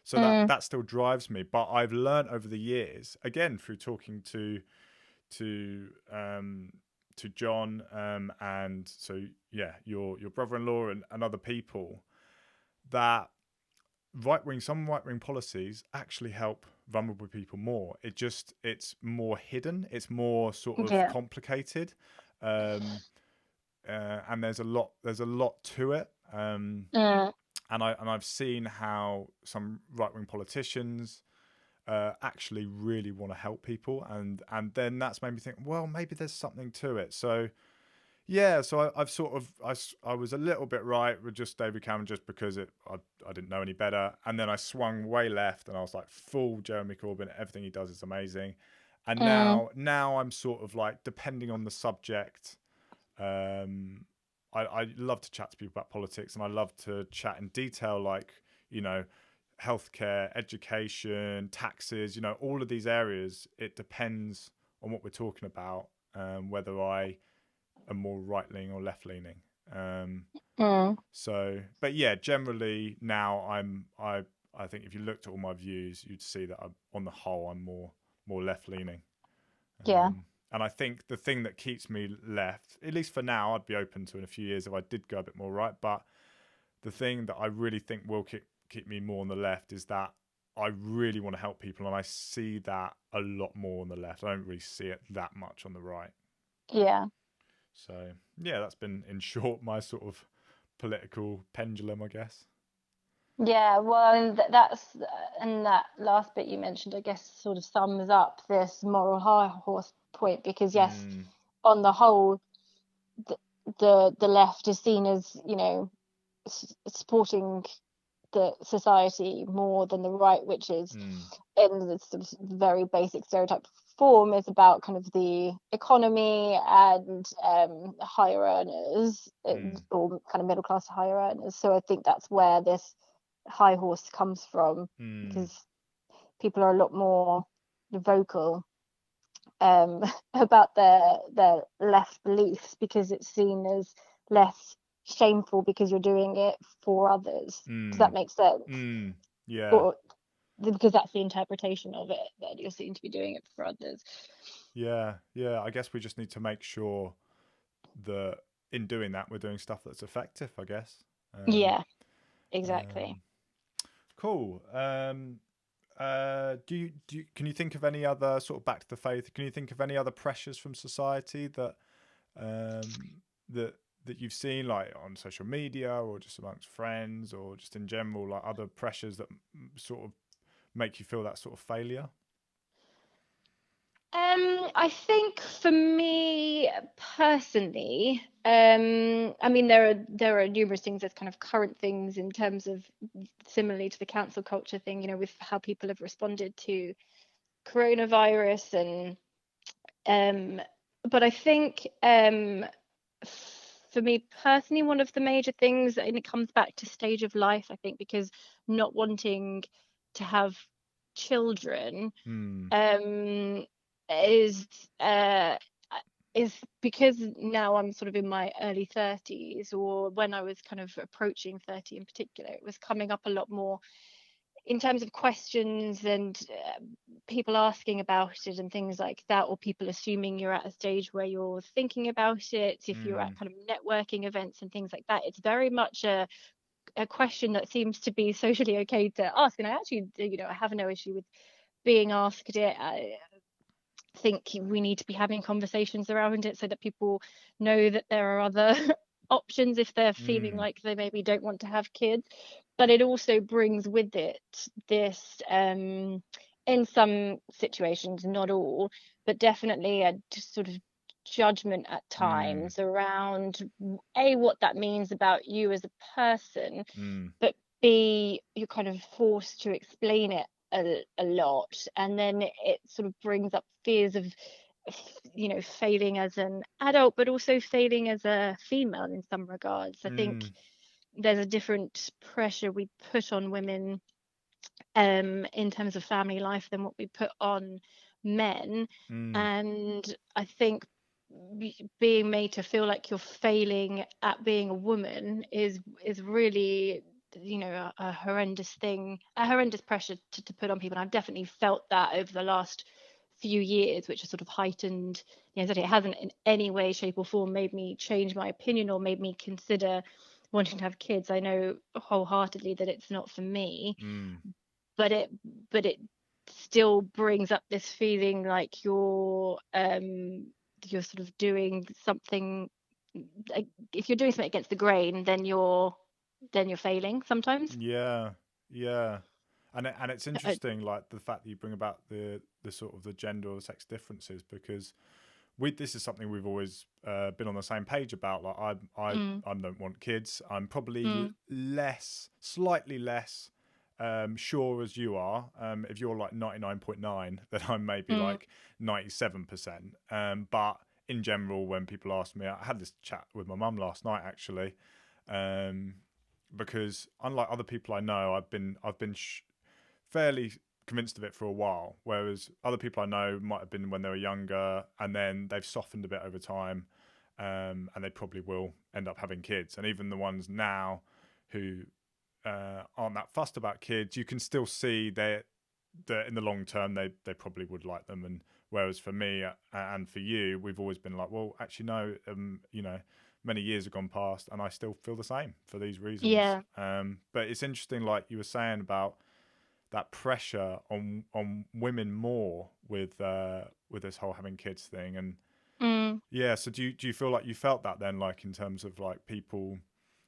Speaker 1: So that
Speaker 2: Mm.
Speaker 1: that still drives me. But I've learned over the years, again through talking to to John, and so yeah, your brother-in-law and other people, that some right wing policies actually help vulnerable people more. It's more hidden, it's more sort of
Speaker 2: Yeah.
Speaker 1: complicated, um, and there's a lot to it.
Speaker 2: Mm.
Speaker 1: And I've seen how some right wing politicians actually really want to help people, and then that's made me think, well, maybe there's something to it. So yeah, so I've sort of I was a little bit right with just David Cameron just because I didn't know any better, and then I swung way left and I was like full Jeremy Corbyn. Everything he does is amazing, and
Speaker 2: Mm.
Speaker 1: now I'm sort of like depending on the subject. Um, I love to chat to people about politics, and I love to chat in detail, like you know, healthcare, education, taxes. All of these areas. It depends on what we're talking about, whether I am more right leaning or left leaning. Um,
Speaker 2: Mm.
Speaker 1: but yeah, generally now I think if you looked at all my views, you'd see that on the whole I'm more left leaning.
Speaker 2: Yeah.
Speaker 1: And I think the thing that keeps me left, at least for now, I'd be open to in a few years if I did go a bit more right. But the thing that I really think will keep me more on the left is that I really want to help people, and I see that a lot more on the left. I don't really see it that much on the right.
Speaker 2: Yeah.
Speaker 1: So yeah, that's been in short my sort of political pendulum, I guess.
Speaker 2: Yeah, well, and that's and that last bit you mentioned, I guess, sort of sums up this moral high horse point because yes,
Speaker 1: Mm,
Speaker 2: on the whole, the the left is seen as, supporting the society more than the right, which is
Speaker 1: mm,
Speaker 2: in the sort of very basic stereotype form is about kind of the economy and higher earners,
Speaker 1: mm,
Speaker 2: or kind of middle class higher earners. So I think that's where this high horse comes from
Speaker 1: mm,
Speaker 2: because people are a lot more vocal about their left beliefs because it's seen as less shameful because you're doing it for others. Does that
Speaker 1: mm,
Speaker 2: make sense?
Speaker 1: mm. Yeah,
Speaker 2: Or because that's the interpretation of it, that you're seen to be doing it for others.
Speaker 1: yeah, yeah. I guess we just need to make sure that in doing that we're doing stuff that's effective. I guess. Um,
Speaker 2: Yeah, exactly.
Speaker 1: um, cool. Can you think of any other sort of back to the faith? Can you think of any other pressures from society um, that that you've seen, like on social media or just amongst friends or just in general, like other pressures that sort of make you feel that sort of failure?
Speaker 2: I think for me personally, I mean there are numerous things. There's kind of current things in terms of similarly to the cancel culture thing, with how people have responded to coronavirus and Um, but I think for me personally, one of the major things, and it comes back to stage of life, I think, because not wanting to have children
Speaker 1: Mm,
Speaker 2: um, is uh, is because now I'm sort of in my early 30s, or when I was kind of approaching 30 in particular, it was coming up a lot more in terms of questions and people asking about it and things like that, or people assuming you're at a stage where you're thinking about it. If you're at
Speaker 1: mm,
Speaker 2: kind of networking events and things like that, it's very much a question that seems to be socially okay to ask. And I actually, I have no issue with being asked it. I think we need to be having conversations around it so that people know that there are other options if they're feeling
Speaker 1: mm,
Speaker 2: like they maybe don't want to have kids. But it also brings with it this, in some situations, not all, but definitely a just sort of judgment at
Speaker 1: mm,
Speaker 2: times around a what that means about you as a person,
Speaker 1: mm,
Speaker 2: but B, you're kind of forced to explain it a lot, and then it sort of brings up fears of failing as an adult, but also failing as a female in some regards. I think
Speaker 1: mm,
Speaker 2: there's a different pressure we put on women in terms of family life than what we put on men.
Speaker 1: mm,
Speaker 2: And I think being made to feel like you're failing at being a woman is really, a horrendous thing, a horrendous pressure to put on people. And I've definitely felt that over the last few years, which has sort of heightened the anxiety. It hasn't in any way, shape, or form made me change my opinion or made me consider wanting to have kids. I know wholeheartedly that it's not for me,
Speaker 1: mm.
Speaker 2: but it still brings up this feeling like you're sort of doing something, like, if you're doing something against the grain, then you're failing sometimes.
Speaker 1: Yeah, yeah, and it's
Speaker 2: I,
Speaker 1: interesting, like the fact that you bring about the sort of the gender or sex differences, because we this is something we've always been on the same page about. Like
Speaker 2: mm,
Speaker 1: I don't want kids. I'm probably
Speaker 2: mm,
Speaker 1: slightly less sure as you are. If you're like 99.9, then I'm maybe
Speaker 2: mm,
Speaker 1: like 97%. But in general, when people ask me, I had this chat with my mum last night actually, um, because unlike other people I know, I've been fairly convinced of it for a while, whereas other people I know might have been when they were younger, and then they've softened a bit over time, and they probably will end up having kids. And even the ones now who aren't that fussed about kids, you can still see that in the long term they probably would like them. And whereas for me and for you, we've always been like, well, actually no, many years have gone past, and I still feel the same for these reasons.
Speaker 2: yeah.
Speaker 1: But it's interesting, like you were saying about that pressure on women more with this whole having kids thing. And
Speaker 2: mm.
Speaker 1: yeah, so do you feel like you felt that then, like in terms of like people,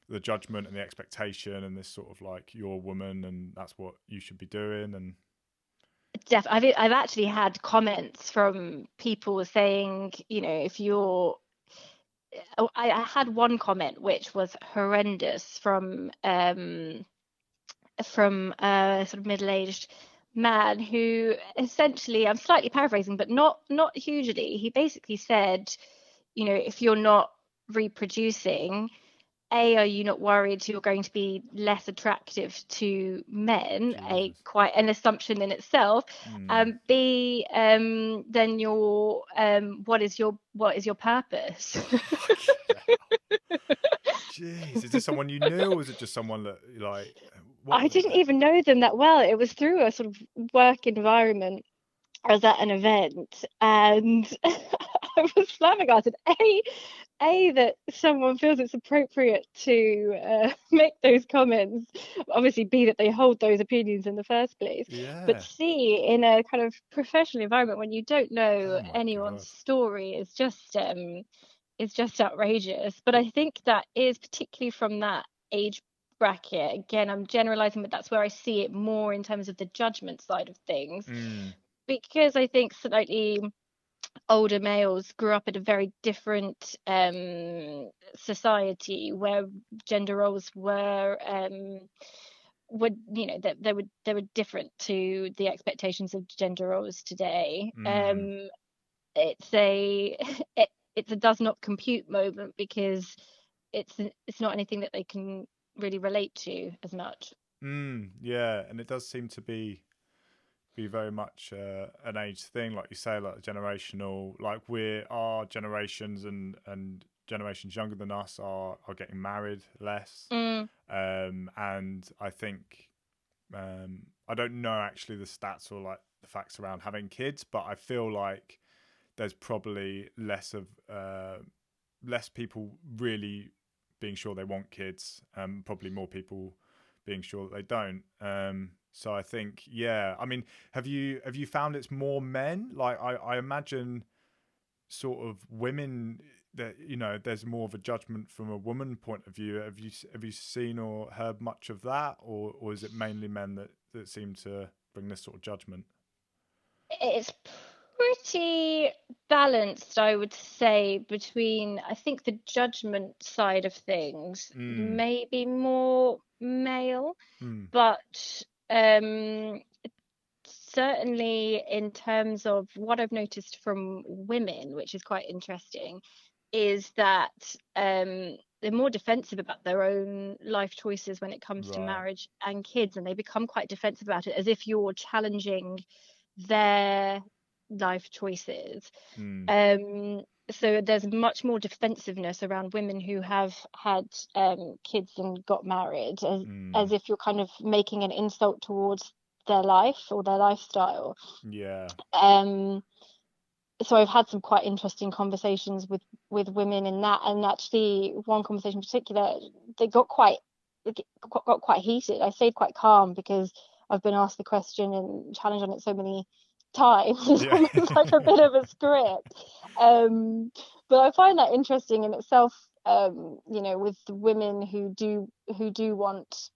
Speaker 1: the judgment and the expectation, and this sort of like you're a woman and that's what you should be doing? And
Speaker 2: I've actually had comments from people saying, if you're oh, I had one comment which was horrendous from a sort of middle-aged man who essentially, I'm slightly paraphrasing, but not hugely. He basically said, if you're not reproducing, A, are you not worried you're going to be less attractive to men? A
Speaker 1: Jesus.
Speaker 2: quite an assumption in itself.
Speaker 1: Hmm.
Speaker 2: B, then what is your purpose?
Speaker 1: Fucking hell. Jeez, is this someone you knew, or was it just someone that like what?
Speaker 2: I didn't even know them that well. It was through a sort of work environment. I was at an event and I was flabbergasted. That someone feels it's appropriate to make those comments. Obviously, B, that they hold those opinions in the first place. But
Speaker 1: Yeah.
Speaker 2: C, in a kind of professional environment when you don't know
Speaker 1: Oh my
Speaker 2: anyone's
Speaker 1: god.
Speaker 2: story, is just outrageous. But I think that is particularly from that age bracket. Again, I'm generalizing, but that's where I see it more in terms of the judgment side of things,
Speaker 1: Mm,
Speaker 2: because I think slightly older males grew up in a very different society where gender roles were that they were different to the expectations of gender roles today.
Speaker 1: mm,
Speaker 2: it's a it's a does not compute moment, because it's not anything that they can really relate to as much.
Speaker 1: Yeah, and it does seem to be very much an age thing, like you say, like generational. Like we're our generations and generations younger than us are getting married less,
Speaker 2: Mm.
Speaker 1: and I think I don't know actually the stats or like the facts around having kids, but I feel like there's probably less people really being sure they want kids, probably more people being sure that they don't. So I think, yeah, I mean, have you found it's more men? Like I imagine sort of women that there's more of a judgment from a woman point of view. Have you seen or heard much of that, or is it mainly men that seem to bring this sort of judgment?
Speaker 2: It's pretty balanced, I would say, between, I think, the judgment side of things,
Speaker 1: Mm,
Speaker 2: maybe more male,
Speaker 1: mm,
Speaker 2: but um, certainly in terms of what I've noticed from women, which is quite interesting, is that they're more defensive about their own life choices when it comes to
Speaker 1: right.
Speaker 2: marriage and kids, and they become quite defensive about it, as if you're challenging their life choices.
Speaker 1: Mm,
Speaker 2: Um, so there's much more defensiveness around women who have had kids and got married, as
Speaker 1: mm,
Speaker 2: if you're kind of making an insult towards their life or their lifestyle.
Speaker 1: yeah.
Speaker 2: Um, so I've had some quite interesting conversations with women in that, and actually one conversation in particular, they got quite heated. I stayed quite calm because I've been asked the question and challenged on it so many times. It's
Speaker 1: Yeah.
Speaker 2: almost like a bit of a script. Um, but I find that interesting in itself. With women who do want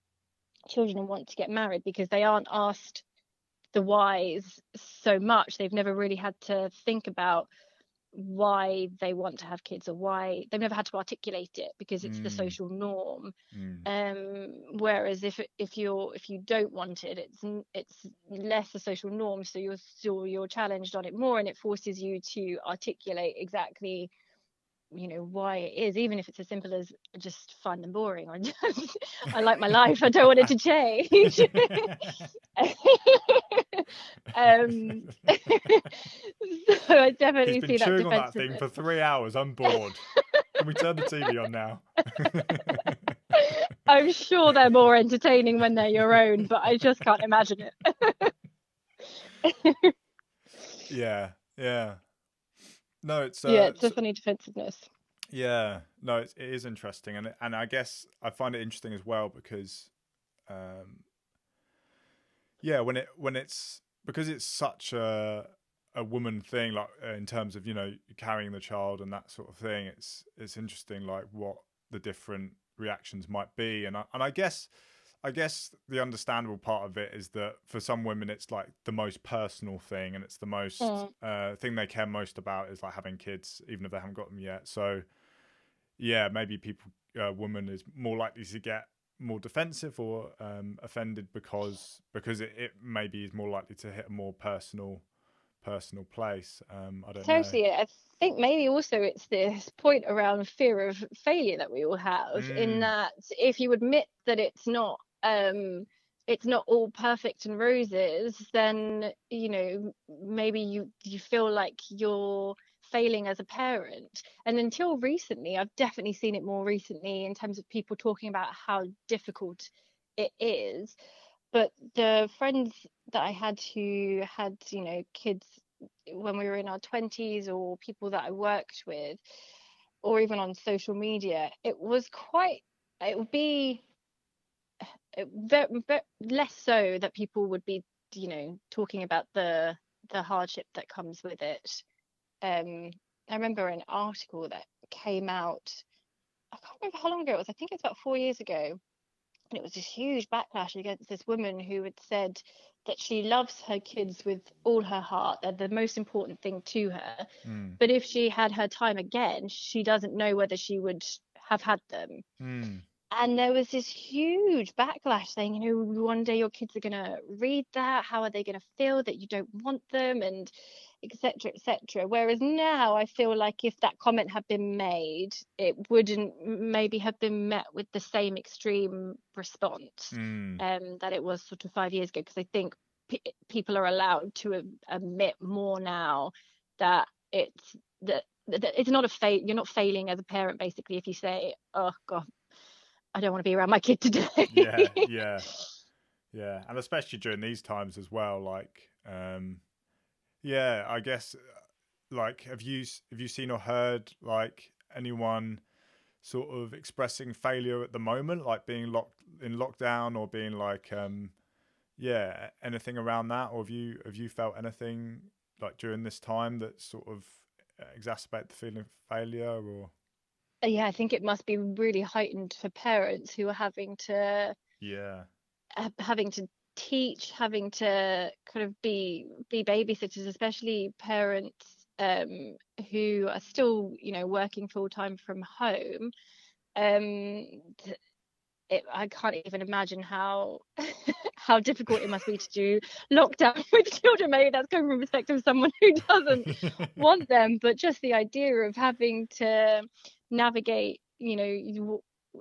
Speaker 2: children and want to get married, because they aren't asked the whys so much. They've never really had to think about why they want to have kids, or why they've never had to articulate it, because it's the
Speaker 1: Mm,
Speaker 2: social norm.
Speaker 1: mm,
Speaker 2: Whereas if you don't want it, it's less a social norm, so you're challenged on it more, and it forces you to articulate exactly why it is, even if it's as simple as I just find them boring, or just I like my life, I don't want it to change. um so I
Speaker 1: He's
Speaker 2: definitely
Speaker 1: been
Speaker 2: see that
Speaker 1: chewing on that thing
Speaker 2: defensiveness.
Speaker 1: for 3 hours. I'm bored. Can we turn the TV on now?
Speaker 2: I'm sure they're more entertaining when they're your own, but I just can't imagine it.
Speaker 1: Yeah, yeah. No, it's
Speaker 2: Yeah, it's definitely defensiveness.
Speaker 1: yeah. No, it is interesting, and I guess I find it interesting as well because um, yeah, when it's because it's such a woman thing, like in terms of carrying the child and that sort of thing. It's interesting, like what the different reactions might be, and I guess the understandable part of it is that for some women it's like the most personal thing, and it's the most
Speaker 2: Mm.
Speaker 1: thing they care most about is like having kids, even if they haven't got them yet. So yeah, maybe woman is more likely to get more defensive or offended because it maybe is more likely to hit a more personal place. I don't know.
Speaker 2: Totally. I think maybe also it's this point around fear of failure that we all have, in
Speaker 1: Mm,
Speaker 2: that if you admit that it's not all perfect and roses, then maybe you feel like you're failing as a parent. And until recently, I've definitely seen it more recently in terms of people talking about how difficult it is. But the friends that I had who had kids when we were in our 20s, or people that I worked with, or even on social media, it would be less so that people would be talking about the hardship that comes with it. I remember an article that came out, I can't remember how long ago it was, I think it's about 4 years ago, and it was this huge backlash against this woman who had said that she loves her kids with all her heart. They're the most important thing to her.
Speaker 1: mm,
Speaker 2: But if she had her time again, she doesn't know whether she would have had them.
Speaker 1: mm,
Speaker 2: And there was this huge backlash saying, one day your kids are going to read that. How are they going to feel that you don't want them? And etc., etc. Whereas now I feel like if that comment had been made, it wouldn't maybe have been met with the same extreme response
Speaker 1: Mm.
Speaker 2: that it was sort of 5 years ago, because I think people are allowed to admit more now that it's that it's not a fail. You're not failing as a parent, basically, if you say, "Oh God, I don't want to be around my kid today."
Speaker 1: Yeah, yeah, yeah, and especially during these times as well. Like, yeah, I guess, like, have you seen or heard like anyone sort of expressing failure at the moment, like being locked in lockdown or being like, yeah, anything around that, or have you felt anything like during this time that sort of exacerbate the feeling of failure, or
Speaker 2: Yeah, I think it must be really heightened for parents who are
Speaker 1: yeah,
Speaker 2: having to teach, having to kind of be babysitters, especially parents who are still, working full time from home. Um, I can't even imagine how how difficult it must be to do lockdown with children. Maybe that's coming from the perspective of someone who doesn't want them, but just the idea of having to navigate,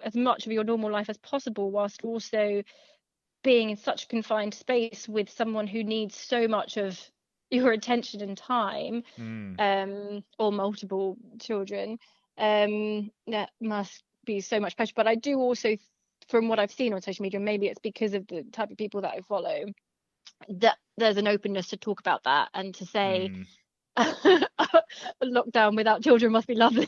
Speaker 2: as much of your normal life as possible, whilst also being in such a confined space with someone who needs so much of your attention and time,
Speaker 1: mm,
Speaker 2: or multiple children, that must be so much pressure. But I do also, from what I've seen on social media, maybe it's because of the type of people that I follow, that there's an openness to talk about that and to say,
Speaker 1: mm.
Speaker 2: lockdown without children must be lovely.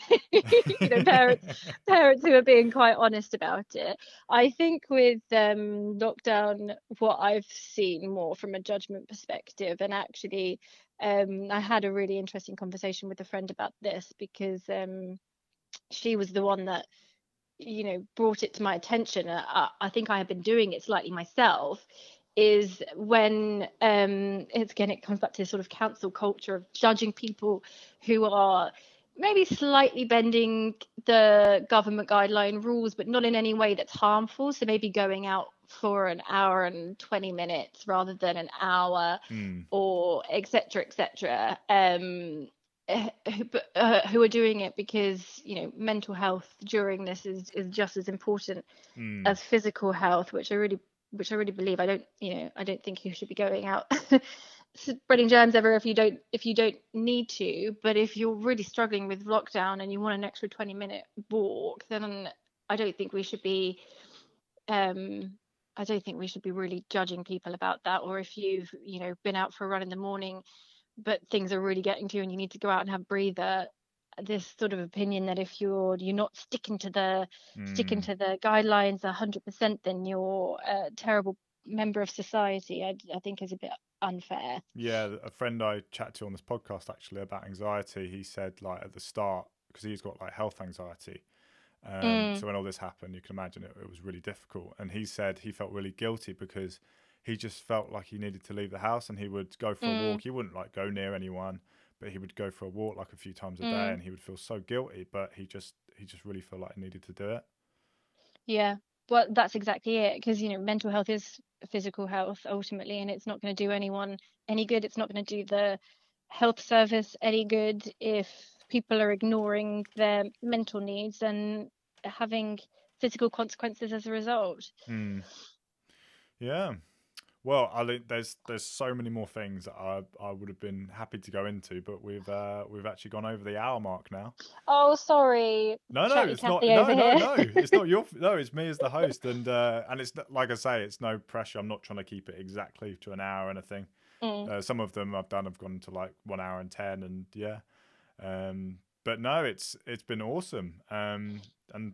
Speaker 2: Parents who are being quite honest about it. I think with lockdown, what I've seen more from a judgment perspective, and actually, I had a really interesting conversation with a friend about this, because she was the one that brought it to my attention. I think I have been doing it slightly myself, is when it's again, it comes back to this sort of cancel culture of judging people who are maybe slightly bending the government guideline rules, but not in any way that's harmful. So maybe going out for an hour and 20 minutes rather than an hour,
Speaker 1: mm,
Speaker 2: or etc., etc. Who are doing it because mental health during this is just as important
Speaker 1: mm,
Speaker 2: as physical health, which I really believe. I don't think you should be going out spreading germs ever if you don't need to. But if you're really struggling with lockdown and you want an extra 20-minute walk, then I don't think we should be um I don't think we should be really judging people about that. Or if you've been out for a run in the morning, but things are really getting to you and you need to go out and have a breather, this sort of opinion that if you're not sticking
Speaker 1: mm.
Speaker 2: to the guidelines 100%, then you're a terrible member of society. I think is a bit unfair.
Speaker 1: Yeah, a friend I chatted to on this podcast actually about anxiety, he said like at the start, because he's got like health anxiety.
Speaker 2: Mm,
Speaker 1: So when all this happened, you can imagine it was really difficult. And he said he felt really guilty because he just felt like he needed to leave the house, and he would go for a
Speaker 2: mm,
Speaker 1: walk. He wouldn't like go near anyone, but he would go for a walk like a few times a day,
Speaker 2: mm.
Speaker 1: and he would feel so guilty. But he just really felt like he needed to do it.
Speaker 2: Yeah, well, that's exactly it. Because mental health is physical health ultimately, and it's not going to do anyone any good. It's not going to do the health service any good if people are ignoring their mental needs and having physical consequences as a result.
Speaker 1: Hmm. Yeah. Well, I think there's so many more things that I would have been happy to go into, but we've actually gone over the hour mark now.
Speaker 2: Oh, sorry,
Speaker 1: No, no,
Speaker 2: chatty
Speaker 1: it's not.
Speaker 2: Cathy over
Speaker 1: No, no,
Speaker 2: here.
Speaker 1: no. It's not your. No, it's me as the host, and it's like I say, it's no pressure. I'm not trying to keep it exactly to an hour or anything.
Speaker 2: Mm.
Speaker 1: Some of them I've done have gone to like 1 hour and 10, and yeah. But no, it's been awesome. And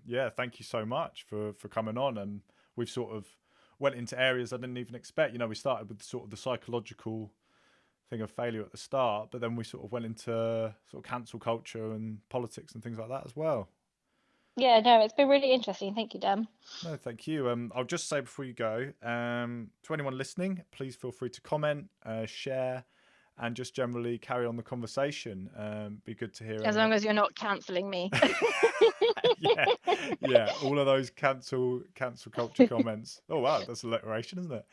Speaker 1: yeah, thank you so much for coming on. And we've sort of went into areas I didn't even expect. We started with sort of the psychological thing of failure at the start, but then we sort of went into sort of cancel culture and politics and things like that as well.
Speaker 2: Yeah, no, it's been really interesting. Thank you, Dan.
Speaker 1: No, thank you. I'll just say before you go, to anyone listening, please feel free to comment, share, and just generally carry on the conversation. Be good to hear
Speaker 2: As
Speaker 1: any.
Speaker 2: long as you're not cancelling me.
Speaker 1: Yeah, yeah. All of those cancel culture comments. Oh wow, that's alliteration, isn't it?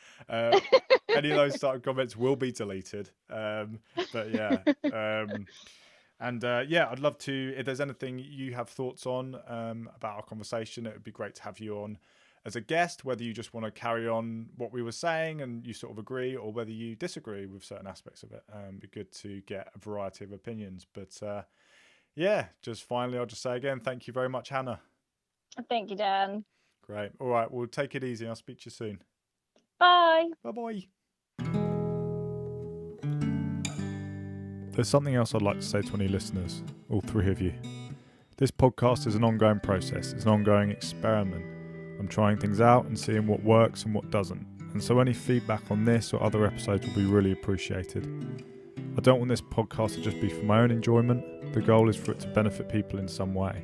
Speaker 1: any of those sort of comments will be deleted. But yeah. Yeah, I'd love to, if there's anything you have thoughts on about our conversation, it would be great to have you on as a guest, whether you just want to carry on what we were saying and you sort of agree, or whether you disagree with certain aspects of it. It'd be good to get a variety of opinions. But yeah, just finally, I'll just say again, thank you very much, Hannah.
Speaker 2: Thank you, Dan.
Speaker 1: Great. All right, well, take it easy. I'll speak to you soon.
Speaker 2: Bye.
Speaker 1: Bye-bye. There's something else I'd like to say to any listeners, all three of you. This podcast is an ongoing process. It's an ongoing experiment. I'm trying things out and seeing what works and what doesn't. And so any feedback on this or other episodes will be really appreciated. I don't want this podcast to just be for my own enjoyment. The goal is for it to benefit people in some way.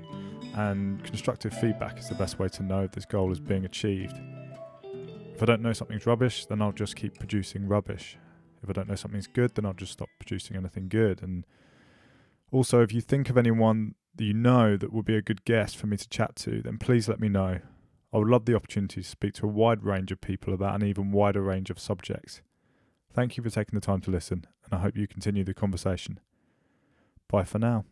Speaker 1: And constructive feedback is the best way to know if this goal is being achieved. If I don't know something's rubbish, then I'll just keep producing rubbish. If I don't know something's good, then I'll just stop producing anything good. And also, if you think of anyone that you know that would be a good guest for me to chat to, then please let me know. I would love the opportunity to speak to a wide range of people about an even wider range of subjects. Thank you for taking the time to listen, and I hope you continue the conversation. Bye for now.